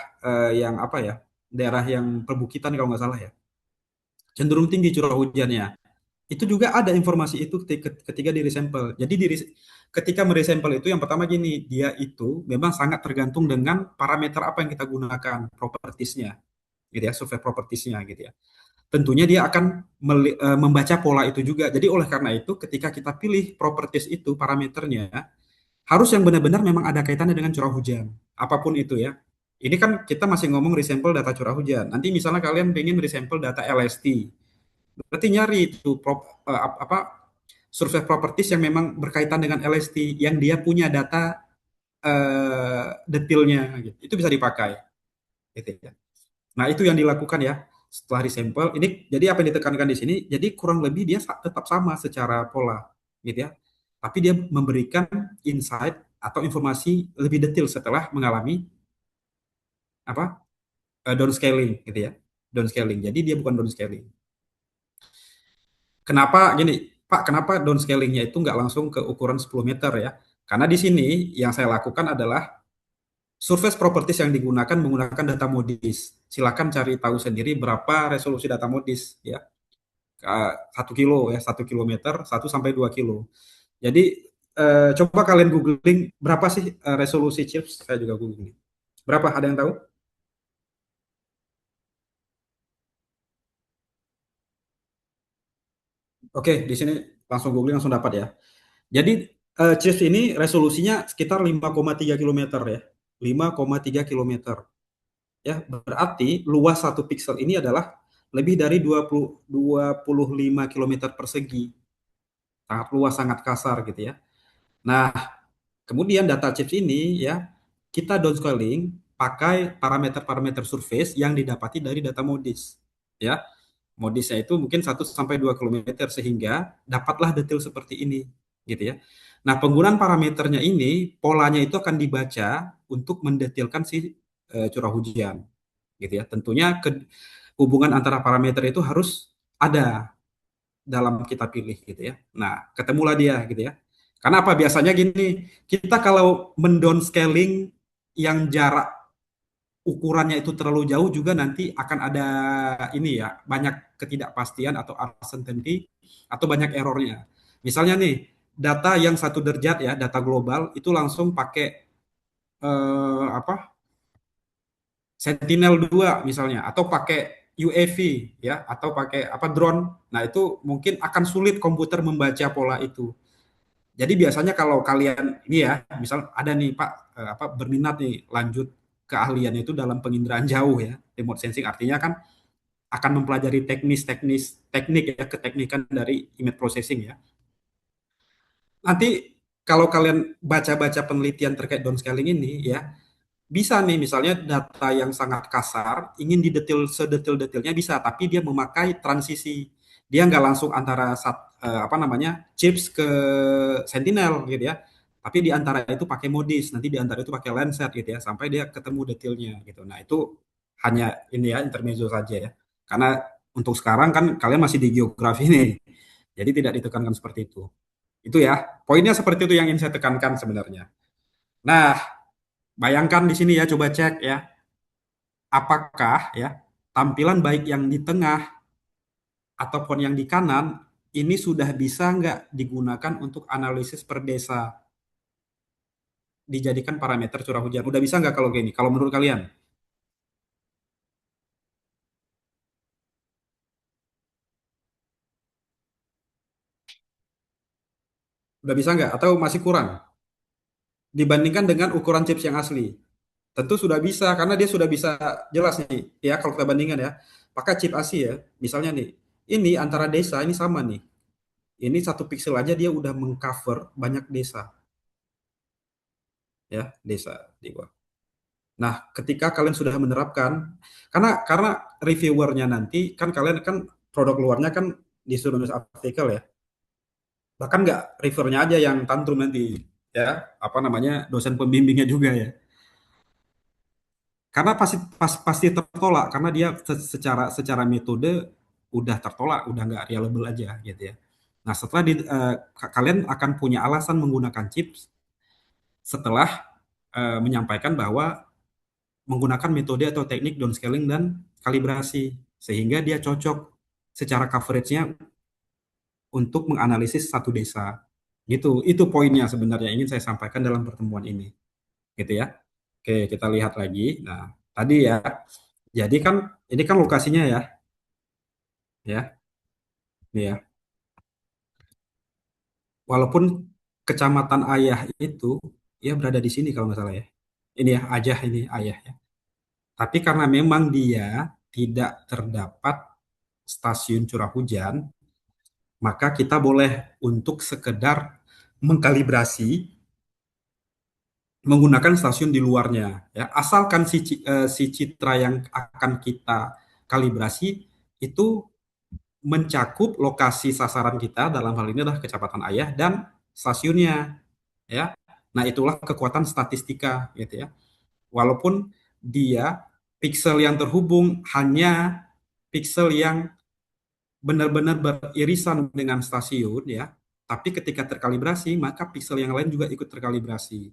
yang apa ya? Daerah yang perbukitan kalau nggak salah ya. Cenderung tinggi curah hujannya. Itu juga ada informasi itu ketika di resample. Jadi ketika meresample itu yang pertama gini, dia itu memang sangat tergantung dengan parameter apa yang kita gunakan, propertiesnya, gitu ya, survei propertiesnya gitu ya. Tentunya dia akan membaca pola itu juga. Jadi oleh karena itu ketika kita pilih properties itu parameternya harus yang benar-benar memang ada kaitannya dengan curah hujan, apapun itu ya. Ini kan kita masih ngomong resample data curah hujan. Nanti misalnya kalian pengen resample data LST, berarti nyari itu apa survei properties yang memang berkaitan dengan LST yang dia punya data detailnya gitu. Itu bisa dipakai gitu ya. Nah, itu yang dilakukan ya. Setelah disampel, ini jadi apa yang ditekankan di sini? Jadi kurang lebih dia tetap sama secara pola, gitu ya. Tapi dia memberikan insight atau informasi lebih detail setelah mengalami apa downscaling, gitu ya. Downscaling. Jadi dia bukan downscaling. Kenapa gini, Pak? Kenapa downscalingnya itu nggak langsung ke ukuran 10 meter ya? Karena di sini yang saya lakukan adalah surface properties yang digunakan menggunakan data modis. Silakan cari tahu sendiri berapa resolusi data modis ya. 1 kilo ya, 1 kilometer, 1 sampai 2 kilo. Jadi coba kalian googling berapa sih resolusi chips? Saya juga googling. Berapa? Ada yang tahu? Oke, di sini langsung googling langsung dapat ya. Jadi chips ini resolusinya sekitar 5,3 kilometer ya. 5,3 kilometer. Ya, berarti luas satu pixel ini adalah lebih dari 25 kilometer persegi. Sangat luas, sangat kasar gitu ya. Nah, kemudian data chips ini ya kita downscaling pakai parameter-parameter surface yang didapati dari data modis. Ya, modisnya itu mungkin 1 sampai 2 kilometer sehingga dapatlah detail seperti ini gitu ya. Nah, penggunaan parameternya ini polanya itu akan dibaca untuk mendetailkan si curah hujan gitu ya. Tentunya hubungan antara parameter itu harus ada dalam kita pilih gitu ya. Nah, ketemulah dia gitu ya. Karena apa? Biasanya gini, kita kalau mendownscaling yang jarak ukurannya itu terlalu jauh juga nanti akan ada ini ya, banyak ketidakpastian atau uncertainty atau banyak errornya. Misalnya nih, data yang 1 derajat ya, data global itu langsung pakai apa? Sentinel-2 misalnya atau pakai UAV ya atau pakai apa drone. Nah, itu mungkin akan sulit komputer membaca pola itu. Jadi biasanya kalau kalian ini ya, misal ada nih Pak apa berminat nih lanjut keahlian itu dalam penginderaan jauh ya, remote sensing artinya kan akan mempelajari teknik ya keteknikan dari image processing ya. Nanti kalau kalian baca-baca penelitian terkait downscaling ini ya, bisa nih misalnya data yang sangat kasar, ingin didetail sedetail-detailnya bisa, tapi dia memakai transisi. Dia nggak langsung antara apa namanya chips ke Sentinel gitu ya. Tapi di antara itu pakai modis, nanti di antara itu pakai Landsat gitu ya, sampai dia ketemu detailnya gitu. Nah itu hanya ini ya intermezzo saja ya. Karena untuk sekarang kan kalian masih di geografi nih, jadi tidak ditekankan seperti itu. Itu ya, poinnya seperti itu yang ingin saya tekankan sebenarnya. Nah, bayangkan di sini ya, coba cek ya, apakah ya tampilan baik yang di tengah ataupun yang di kanan ini sudah bisa nggak digunakan untuk analisis per desa, dijadikan parameter curah hujan. Udah bisa nggak kalau gini? Kalau menurut kalian, udah bisa nggak? Atau masih kurang dibandingkan dengan ukuran chips yang asli? Tentu sudah bisa karena dia sudah bisa jelas nih ya kalau kita bandingkan ya. Pakai chip asli ya, misalnya nih, ini antara desa ini sama nih. Ini 1 pixel aja dia udah mengcover banyak desa ya, desa di bawah. Nah, ketika kalian sudah menerapkan, karena reviewernya nanti kan kalian kan produk luarnya kan disuruh nulis artikel ya, bahkan nggak reviewernya aja yang tantrum nanti ya, apa namanya dosen pembimbingnya juga ya, karena pasti tertolak karena dia secara metode udah tertolak, udah nggak reliable aja gitu ya. Nah, setelah kalian akan punya alasan menggunakan chips setelah menyampaikan bahwa menggunakan metode atau teknik downscaling dan kalibrasi sehingga dia cocok secara coveragenya untuk menganalisis satu desa. Gitu. Itu poinnya sebenarnya ingin saya sampaikan dalam pertemuan ini. Gitu ya. Oke, kita lihat lagi. Nah, tadi ya. Jadi kan ini kan lokasinya ya. Ya. Ini ya. Walaupun kecamatan Ayah itu ya berada di sini kalau nggak salah ya. Ini ya, Ajah ini Ayah ya. Tapi karena memang dia tidak terdapat stasiun curah hujan, maka kita boleh untuk sekedar mengkalibrasi menggunakan stasiun di luarnya ya. Asalkan si citra yang akan kita kalibrasi itu mencakup lokasi sasaran kita, dalam hal ini adalah kecepatan ayah dan stasiunnya, ya. Nah, itulah kekuatan statistika gitu ya. Walaupun dia piksel yang terhubung hanya piksel yang benar-benar beririsan dengan stasiun ya, tapi ketika terkalibrasi maka piksel yang lain juga ikut terkalibrasi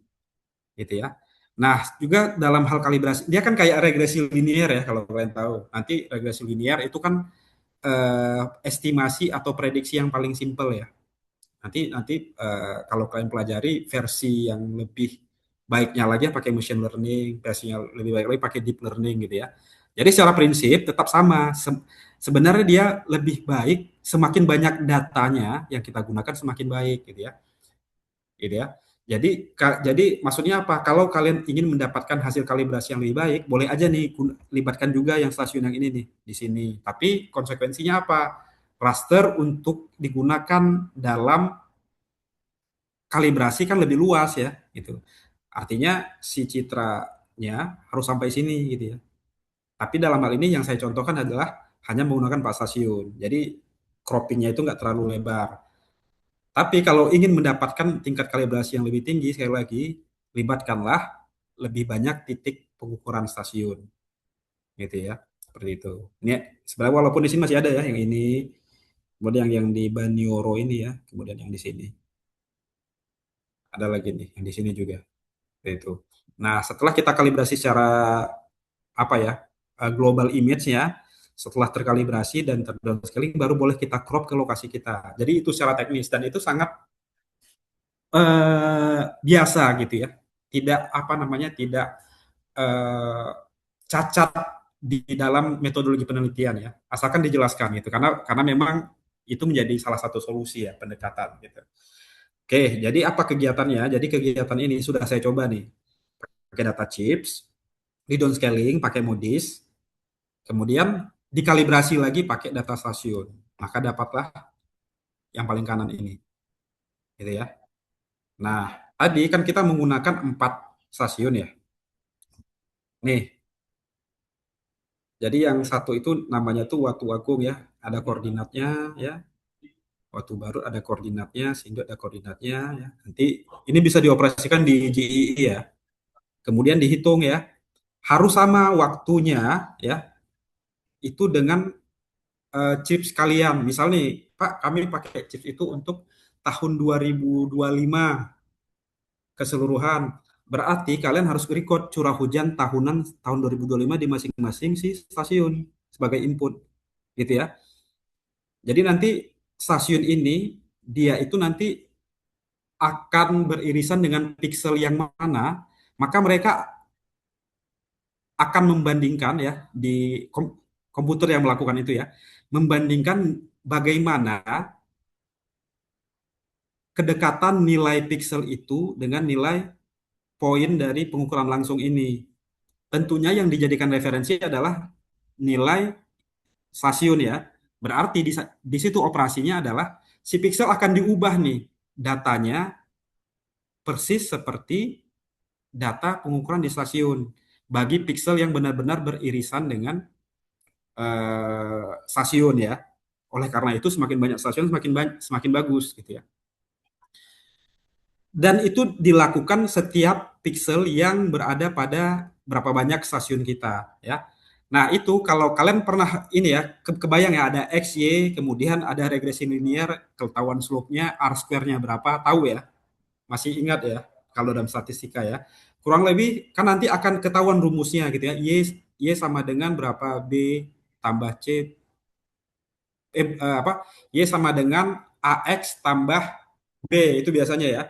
gitu ya. Nah, juga dalam hal kalibrasi dia kan kayak regresi linier ya, kalau kalian tahu. Nanti regresi linier itu kan estimasi atau prediksi yang paling simpel ya. Nanti nanti kalau kalian pelajari versi yang lebih baiknya lagi pakai machine learning, versinya lebih baik lagi pakai deep learning gitu ya. Jadi secara prinsip tetap sama. Sebenarnya dia lebih baik semakin banyak datanya yang kita gunakan semakin baik gitu ya. Gitu ya. Jadi maksudnya apa? Kalau kalian ingin mendapatkan hasil kalibrasi yang lebih baik, boleh aja nih libatkan juga yang stasiun yang ini nih di sini. Tapi konsekuensinya apa? Raster untuk digunakan dalam kalibrasi kan lebih luas ya, gitu. Artinya si citranya harus sampai sini gitu ya. Tapi dalam hal ini yang saya contohkan adalah hanya menggunakan 4 stasiun. Jadi croppingnya itu nggak terlalu lebar. Tapi kalau ingin mendapatkan tingkat kalibrasi yang lebih tinggi, sekali lagi, libatkanlah lebih banyak titik pengukuran stasiun, gitu ya. Seperti itu. Ini sebenarnya walaupun di sini masih ada ya yang ini, kemudian yang di Banyuoro ini ya, kemudian yang di sini. Ada lagi nih, yang di sini juga. Seperti itu. Nah, setelah kita kalibrasi secara apa ya, global image-nya, setelah terkalibrasi dan terdownscaling, baru boleh kita crop ke lokasi kita. Jadi itu secara teknis dan itu sangat biasa gitu ya, tidak apa namanya, tidak cacat di dalam metodologi penelitian ya, asalkan dijelaskan gitu, karena memang itu menjadi salah satu solusi ya pendekatan gitu. Oke, jadi apa kegiatannya? Jadi kegiatan ini sudah saya coba nih pakai data chips, di downscaling pakai Modis, kemudian dikalibrasi lagi pakai data stasiun, maka dapatlah yang paling kanan ini, gitu ya. Nah, tadi kan kita menggunakan 4 stasiun ya. Nih, jadi yang satu itu namanya tuh Watu Agung ya, ada koordinatnya ya. Watu Baru ada koordinatnya, Sindo ada koordinatnya ya. Nanti ini bisa dioperasikan di GII ya. Kemudian dihitung ya. Harus sama waktunya ya. Itu dengan chips kalian. Misal nih, Pak, kami pakai chips itu untuk tahun 2025 keseluruhan. Berarti kalian harus record curah hujan tahunan tahun 2025 di masing-masing si stasiun sebagai input, gitu ya. Jadi nanti stasiun ini dia itu nanti akan beririsan dengan pixel yang mana, maka mereka akan membandingkan ya di komputer yang melakukan itu ya, membandingkan bagaimana kedekatan nilai pixel itu dengan nilai poin dari pengukuran langsung ini. Tentunya yang dijadikan referensi adalah nilai stasiun ya. Berarti di situ operasinya adalah si pixel akan diubah nih datanya persis seperti data pengukuran di stasiun bagi pixel yang benar-benar beririsan dengan stasiun ya. Oleh karena itu semakin banyak stasiun semakin bagus gitu ya. Dan itu dilakukan setiap pixel yang berada pada berapa banyak stasiun kita ya. Nah, itu kalau kalian pernah ini ya, kebayang ya ada X, Y, kemudian ada regresi linear, ketahuan slope-nya, R square-nya berapa, tahu ya? Masih ingat ya? Kalau dalam statistika ya. Kurang lebih kan nanti akan ketahuan rumusnya gitu ya. Y sama dengan berapa B tambah C apa? Y sama dengan AX tambah B itu biasanya ya.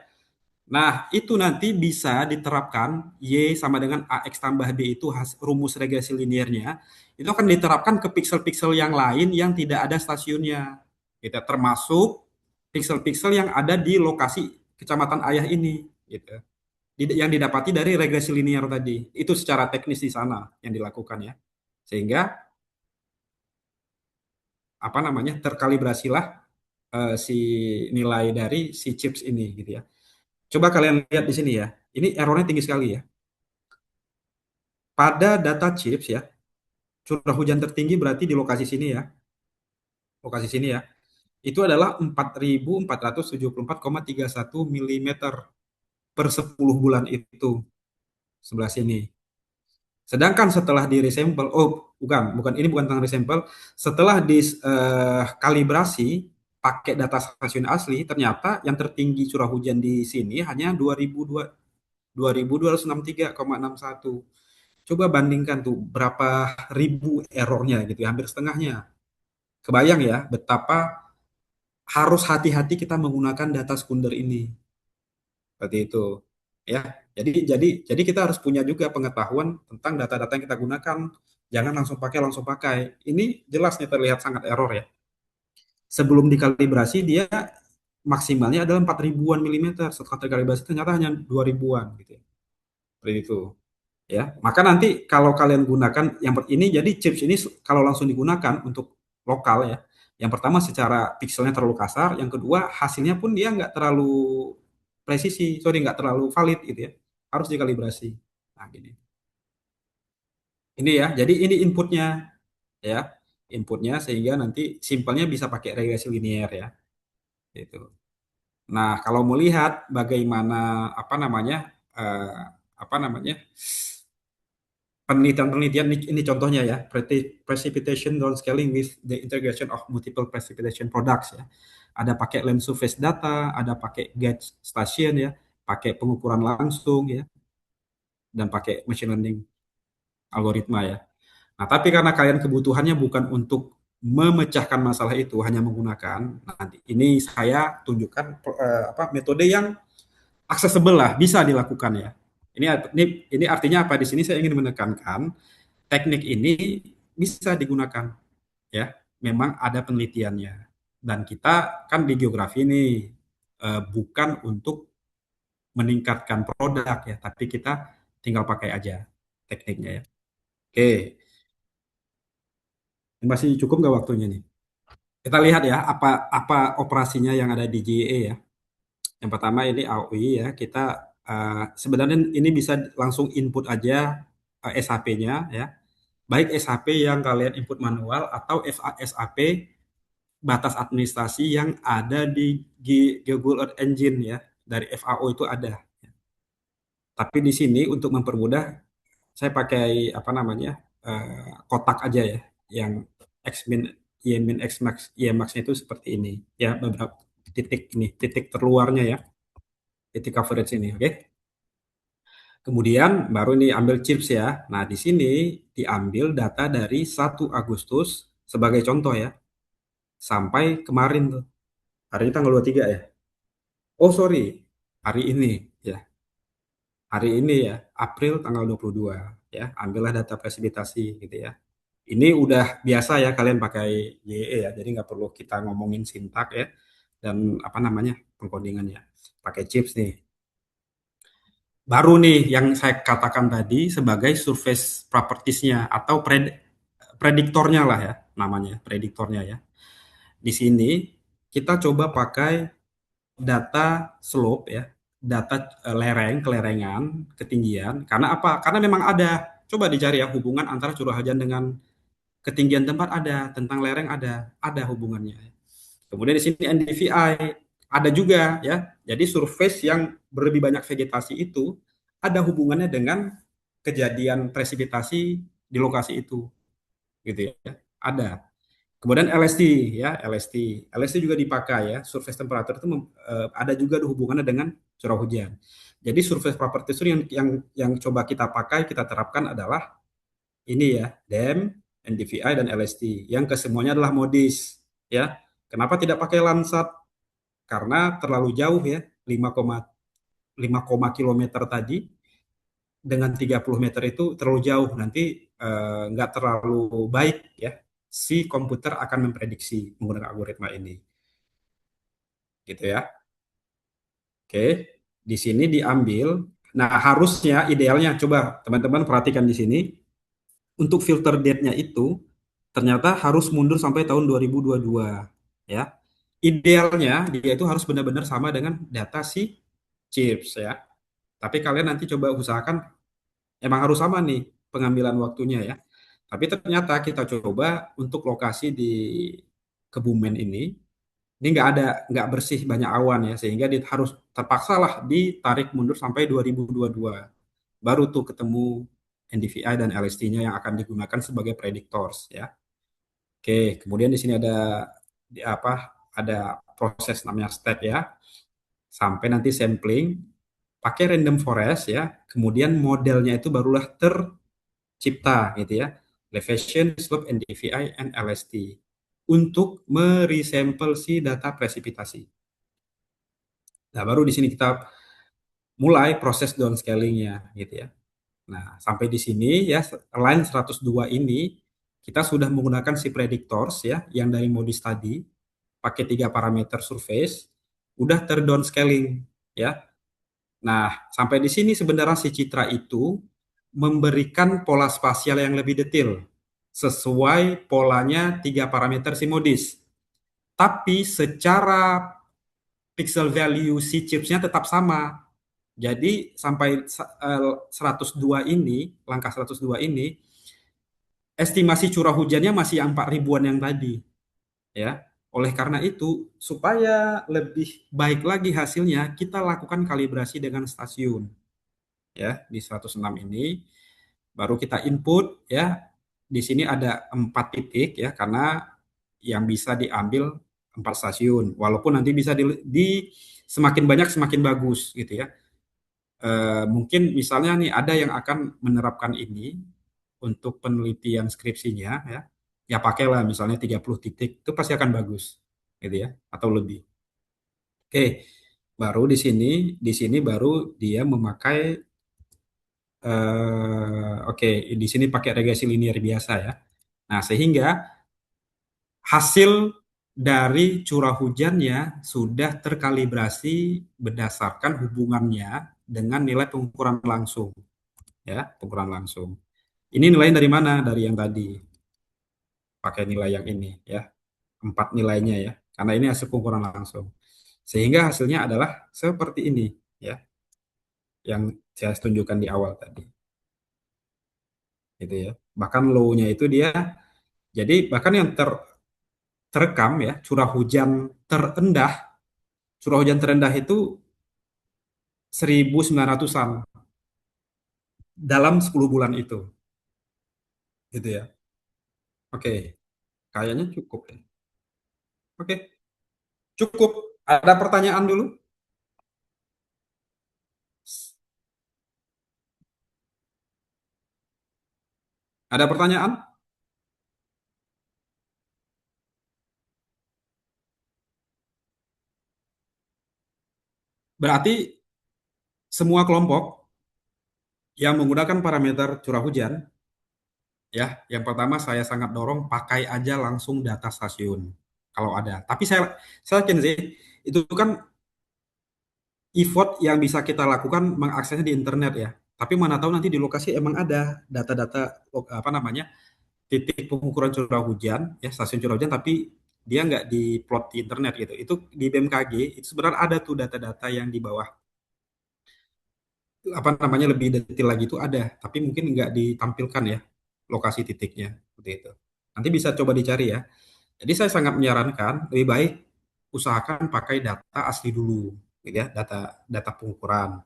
Nah, itu nanti bisa diterapkan Y sama dengan AX tambah B itu rumus regresi linearnya, itu akan diterapkan ke pixel-pixel yang lain yang tidak ada stasiunnya. Gitu, termasuk pixel-pixel yang ada di lokasi kecamatan ayah ini. Gitu. Yang didapati dari regresi linear tadi. Itu secara teknis di sana yang dilakukan ya. Sehingga apa namanya terkalibrasilah si nilai dari si chips ini gitu ya. Coba kalian lihat di sini ya. Ini errornya tinggi sekali ya. Pada data chips ya, curah hujan tertinggi berarti di lokasi sini ya, itu adalah 4.474,31 milimeter per 10 bulan itu sebelah sini. Sedangkan setelah di resampel, oh bukan, bukan ini bukan tentang resampel, setelah di kalibrasi pakai data stasiun asli, ternyata yang tertinggi curah hujan di sini hanya 2.263,61. Coba bandingkan tuh berapa ribu errornya gitu ya, hampir setengahnya. Kebayang ya betapa harus hati-hati kita menggunakan data sekunder ini. Seperti itu. Ya. Jadi kita harus punya juga pengetahuan tentang data-data yang kita gunakan. Jangan langsung pakai. Ini jelas nih terlihat sangat error ya. Sebelum dikalibrasi dia maksimalnya adalah 4 ribuan milimeter. Setelah terkalibrasi ternyata hanya 2 ribuan gitu ya. Seperti itu. Ya, maka nanti kalau kalian gunakan ini, jadi chips ini kalau langsung digunakan untuk lokal ya, yang pertama secara pixelnya terlalu kasar, yang kedua hasilnya pun dia nggak terlalu presisi, sorry nggak terlalu valid gitu ya, harus dikalibrasi. Nah gini, ini ya, jadi ini ya, inputnya sehingga nanti simpelnya bisa pakai regresi linear ya, gitu. Nah kalau melihat bagaimana eh, apa namanya penelitian-penelitian ini contohnya ya, precipitation downscaling with the integration of multiple precipitation products ya. Ada pakai lens surface data, ada pakai gauge station ya, pakai pengukuran langsung ya, dan pakai machine learning algoritma ya. Nah, tapi karena kalian kebutuhannya bukan untuk memecahkan masalah itu, hanya menggunakan, nanti ini saya tunjukkan metode yang accessible lah, bisa dilakukan ya. Ini artinya apa? Di sini saya ingin menekankan teknik ini bisa digunakan ya. Memang ada penelitiannya. Dan kita kan di geografi ini bukan untuk meningkatkan produk ya, tapi kita tinggal pakai aja tekniknya ya. Oke, masih cukup nggak waktunya nih? Kita lihat ya apa apa operasinya yang ada di GE ya. Yang pertama ini AOI ya, kita sebenarnya ini bisa langsung input aja SHP-nya ya. Baik SHP yang kalian input manual atau SHP batas administrasi yang ada di Google Earth Engine ya. Dari FAO itu ada. Tapi di sini untuk mempermudah saya pakai kotak aja ya, yang Xmin, Ymin, Xmax, Ymax itu seperti ini ya, beberapa titik ini, titik terluarnya ya, titik coverage ini, oke. Kemudian baru ini ambil chips ya. Nah, di sini diambil data dari 1 Agustus sebagai contoh ya, sampai kemarin tuh. Hari ini tanggal 23 ya. Oh, sorry. Hari ini ya. Hari ini ya, April tanggal 22 ya. Ambillah data presipitasi gitu ya. Ini udah biasa ya kalian pakai JE ya. Jadi nggak perlu kita ngomongin sintak ya, dan pengkodingannya. Pakai chips nih. Baru nih yang saya katakan tadi sebagai surface properties-nya atau prediktornya lah ya, namanya prediktornya ya. Di sini kita coba pakai data slope ya, data kelerengan, ketinggian. Karena apa? Karena memang ada. Coba dicari ya hubungan antara curah hujan dengan ketinggian tempat, ada, tentang lereng ada hubungannya. Kemudian di sini NDVI ada juga ya. Jadi surface yang berlebih banyak vegetasi itu ada hubungannya dengan kejadian presipitasi di lokasi itu, gitu ya. Ada. Kemudian LST ya, LST juga dipakai ya. Surface temperature itu ada juga hubungannya dengan curah hujan. Jadi surface properties itu yang coba kita pakai, kita terapkan adalah ini ya, DEM, NDVI dan LST. Yang kesemuanya adalah MODIS ya. Kenapa tidak pakai Landsat? Karena terlalu jauh ya, 5 kilometer tadi dengan 30 meter itu terlalu jauh, nanti nggak terlalu baik ya, si komputer akan memprediksi menggunakan algoritma ini, gitu ya. Oke, di sini diambil. Nah, harusnya idealnya coba teman-teman perhatikan di sini, untuk filter date-nya itu ternyata harus mundur sampai tahun 2022 ya. Idealnya dia itu harus benar-benar sama dengan data si chips ya. Tapi kalian nanti coba usahakan emang harus sama nih pengambilan waktunya ya. Tapi ternyata kita coba untuk lokasi di Kebumen ini nggak bersih, banyak awan ya, sehingga harus terpaksalah ditarik mundur sampai 2022. Baru tuh ketemu NDVI dan LST-nya yang akan digunakan sebagai predictors ya. Oke, kemudian di sini ada proses namanya step ya, sampai nanti sampling pakai random forest ya. Kemudian modelnya itu barulah tercipta gitu ya. Elevation, slope, NDVI, and LST untuk meresample si data presipitasi. Nah, baru di sini kita mulai proses downscalingnya gitu ya. Nah, sampai di sini ya, line 102 ini kita sudah menggunakan si predictors ya, yang dari modis tadi, pakai 3 parameter surface, udah terdownscaling ya. Nah, sampai di sini sebenarnya si citra itu memberikan pola spasial yang lebih detail, sesuai polanya 3 parameter si modis. Tapi secara pixel value si chipsnya tetap sama. Jadi sampai 102 ini, langkah 102 ini, estimasi curah hujannya masih yang 4 ribuan yang tadi. Ya. Oleh karena itu, supaya lebih baik lagi hasilnya, kita lakukan kalibrasi dengan stasiun. Ya, di 106 ini baru kita input ya. Di sini ada 4 titik ya, karena yang bisa diambil 4 stasiun. Walaupun nanti bisa di semakin banyak semakin bagus gitu ya. Mungkin misalnya nih ada yang akan menerapkan ini untuk penelitian skripsinya ya. Ya pakailah misalnya 30 titik itu pasti akan bagus gitu ya, atau lebih. Oke, baru di sini baru dia memakai oke, di sini pakai regresi linear biasa ya. Nah, sehingga hasil dari curah hujannya sudah terkalibrasi berdasarkan hubungannya dengan nilai pengukuran langsung ya, pengukuran langsung. Ini nilai dari mana? Dari yang tadi. Pakai nilai yang ini ya. 4 nilainya ya. Karena ini hasil pengukuran langsung. Sehingga hasilnya adalah seperti ini ya. Yang saya tunjukkan di awal tadi. Gitu ya. Bahkan low-nya itu dia, jadi bahkan yang terekam ya, curah hujan terendah itu 1900-an dalam 10 bulan itu. Gitu ya. Oke, kayaknya cukup ya. Oke, cukup. Ada pertanyaan dulu? Ada pertanyaan? Berarti semua kelompok yang menggunakan parameter curah hujan, ya, yang pertama saya sangat dorong pakai aja langsung data stasiun kalau ada. Tapi saya yakin sih itu kan effort yang bisa kita lakukan mengaksesnya di internet ya. Tapi mana tahu nanti di lokasi emang ada data-data apa namanya titik pengukuran curah hujan ya, stasiun curah hujan, tapi dia nggak diplot di internet gitu. Itu di BMKG itu sebenarnya ada tuh data-data yang di bawah apa namanya lebih detail lagi itu ada, tapi mungkin nggak ditampilkan ya lokasi titiknya seperti itu. Nanti bisa coba dicari ya. Jadi saya sangat menyarankan lebih baik usahakan pakai data asli dulu, gitu ya, data data pengukuran.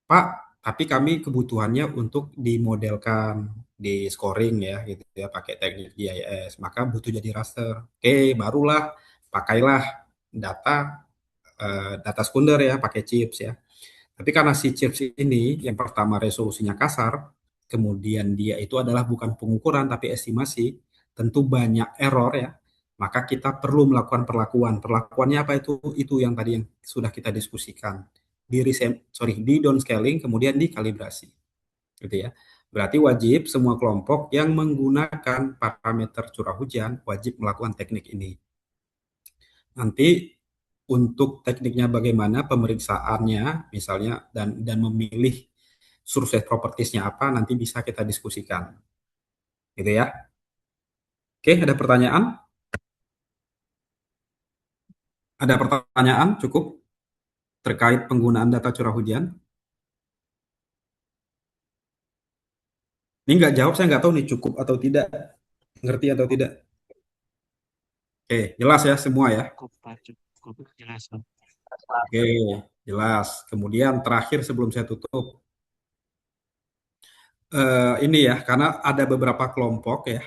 Pak, tapi kami kebutuhannya untuk dimodelkan, di scoring ya, gitu ya, pakai teknik GIS, maka butuh jadi raster. Oke, barulah pakailah data data sekunder ya, pakai chips ya. Tapi karena si chips ini yang pertama resolusinya kasar, kemudian dia itu adalah bukan pengukuran tapi estimasi, tentu banyak error ya. Maka kita perlu melakukan perlakuan. Perlakuannya apa itu? Itu yang tadi yang sudah kita diskusikan. Di downscaling kemudian dikalibrasi. Gitu ya. Berarti wajib semua kelompok yang menggunakan parameter curah hujan wajib melakukan teknik ini. Nanti untuk tekniknya bagaimana pemeriksaannya misalnya dan memilih survei propertiesnya apa nanti bisa kita diskusikan. Gitu ya. Oke, ada pertanyaan? Ada pertanyaan cukup terkait penggunaan data curah hujan? Ini nggak jawab, saya nggak tahu nih cukup atau tidak, ngerti atau tidak. Oke, jelas ya semua ya. Cukup, Pak. Cukup jelas, Pak. Oke, jelas. Kemudian terakhir sebelum saya tutup, ini ya, karena ada beberapa kelompok ya,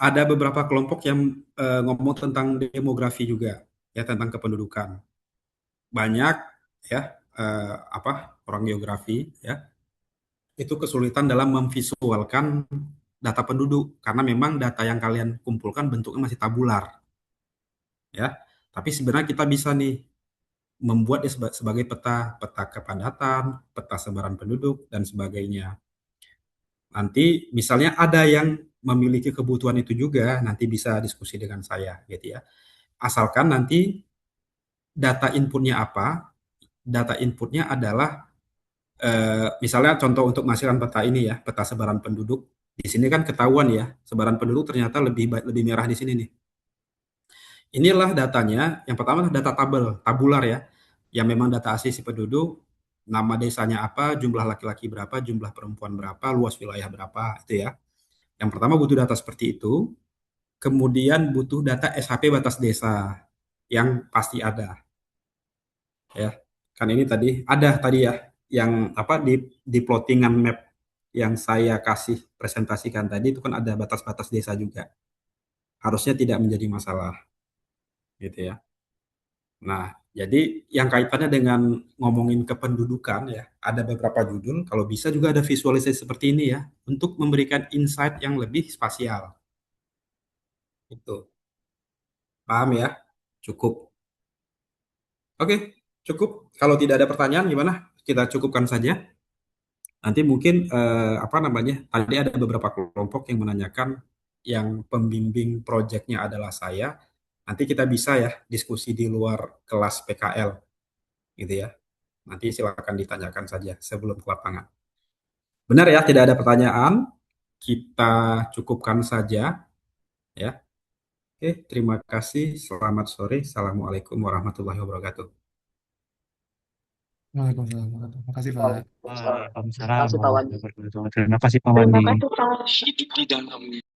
ada beberapa kelompok yang ngomong tentang demografi juga, ya tentang kependudukan. Banyak ya, orang geografi ya, itu kesulitan dalam memvisualkan data penduduk karena memang data yang kalian kumpulkan bentuknya masih tabular ya. Tapi sebenarnya kita bisa nih membuat dia sebagai peta, peta kepadatan, peta sebaran penduduk dan sebagainya. Nanti misalnya ada yang memiliki kebutuhan itu juga, nanti bisa diskusi dengan saya gitu ya. Asalkan nanti data inputnya apa? Data inputnya adalah misalnya contoh untuk menghasilkan peta ini ya, peta sebaran penduduk. Di sini kan ketahuan ya, sebaran penduduk ternyata lebih merah di sini nih. Inilah datanya. Yang pertama adalah data tabular ya, yang memang data asli si penduduk, nama desanya apa, jumlah laki-laki berapa, jumlah perempuan berapa, luas wilayah berapa, itu ya. Yang pertama butuh data seperti itu. Kemudian butuh data SHP batas desa yang pasti ada ya. Kan ini tadi ya yang di plottingan map yang saya kasih presentasikan tadi itu kan ada batas-batas desa juga. Harusnya tidak menjadi masalah gitu ya. Nah, jadi yang kaitannya dengan ngomongin kependudukan ya, ada beberapa judul, kalau bisa juga ada visualisasi seperti ini ya, untuk memberikan insight yang lebih spasial. Itu. Paham ya? Cukup. Oke, cukup. Kalau tidak ada pertanyaan gimana? Kita cukupkan saja. Nanti mungkin tadi ada beberapa kelompok yang menanyakan yang pembimbing proyeknya adalah saya. Nanti kita bisa ya diskusi di luar kelas PKL gitu ya. Nanti silakan ditanyakan saja sebelum ke lapangan. Benar ya, tidak ada pertanyaan. Kita cukupkan saja ya. Oke, terima kasih. Selamat sore. Assalamualaikum warahmatullahi wabarakatuh. Waalaikumsalam. Terima kasih, Pak. Waalaikumsalam. Terima Waalaikumsalam kasih Pak Wandi. warahmatullahi wabarakatuh. Terima kasih, Pak Terima Wandi. kasih Pak.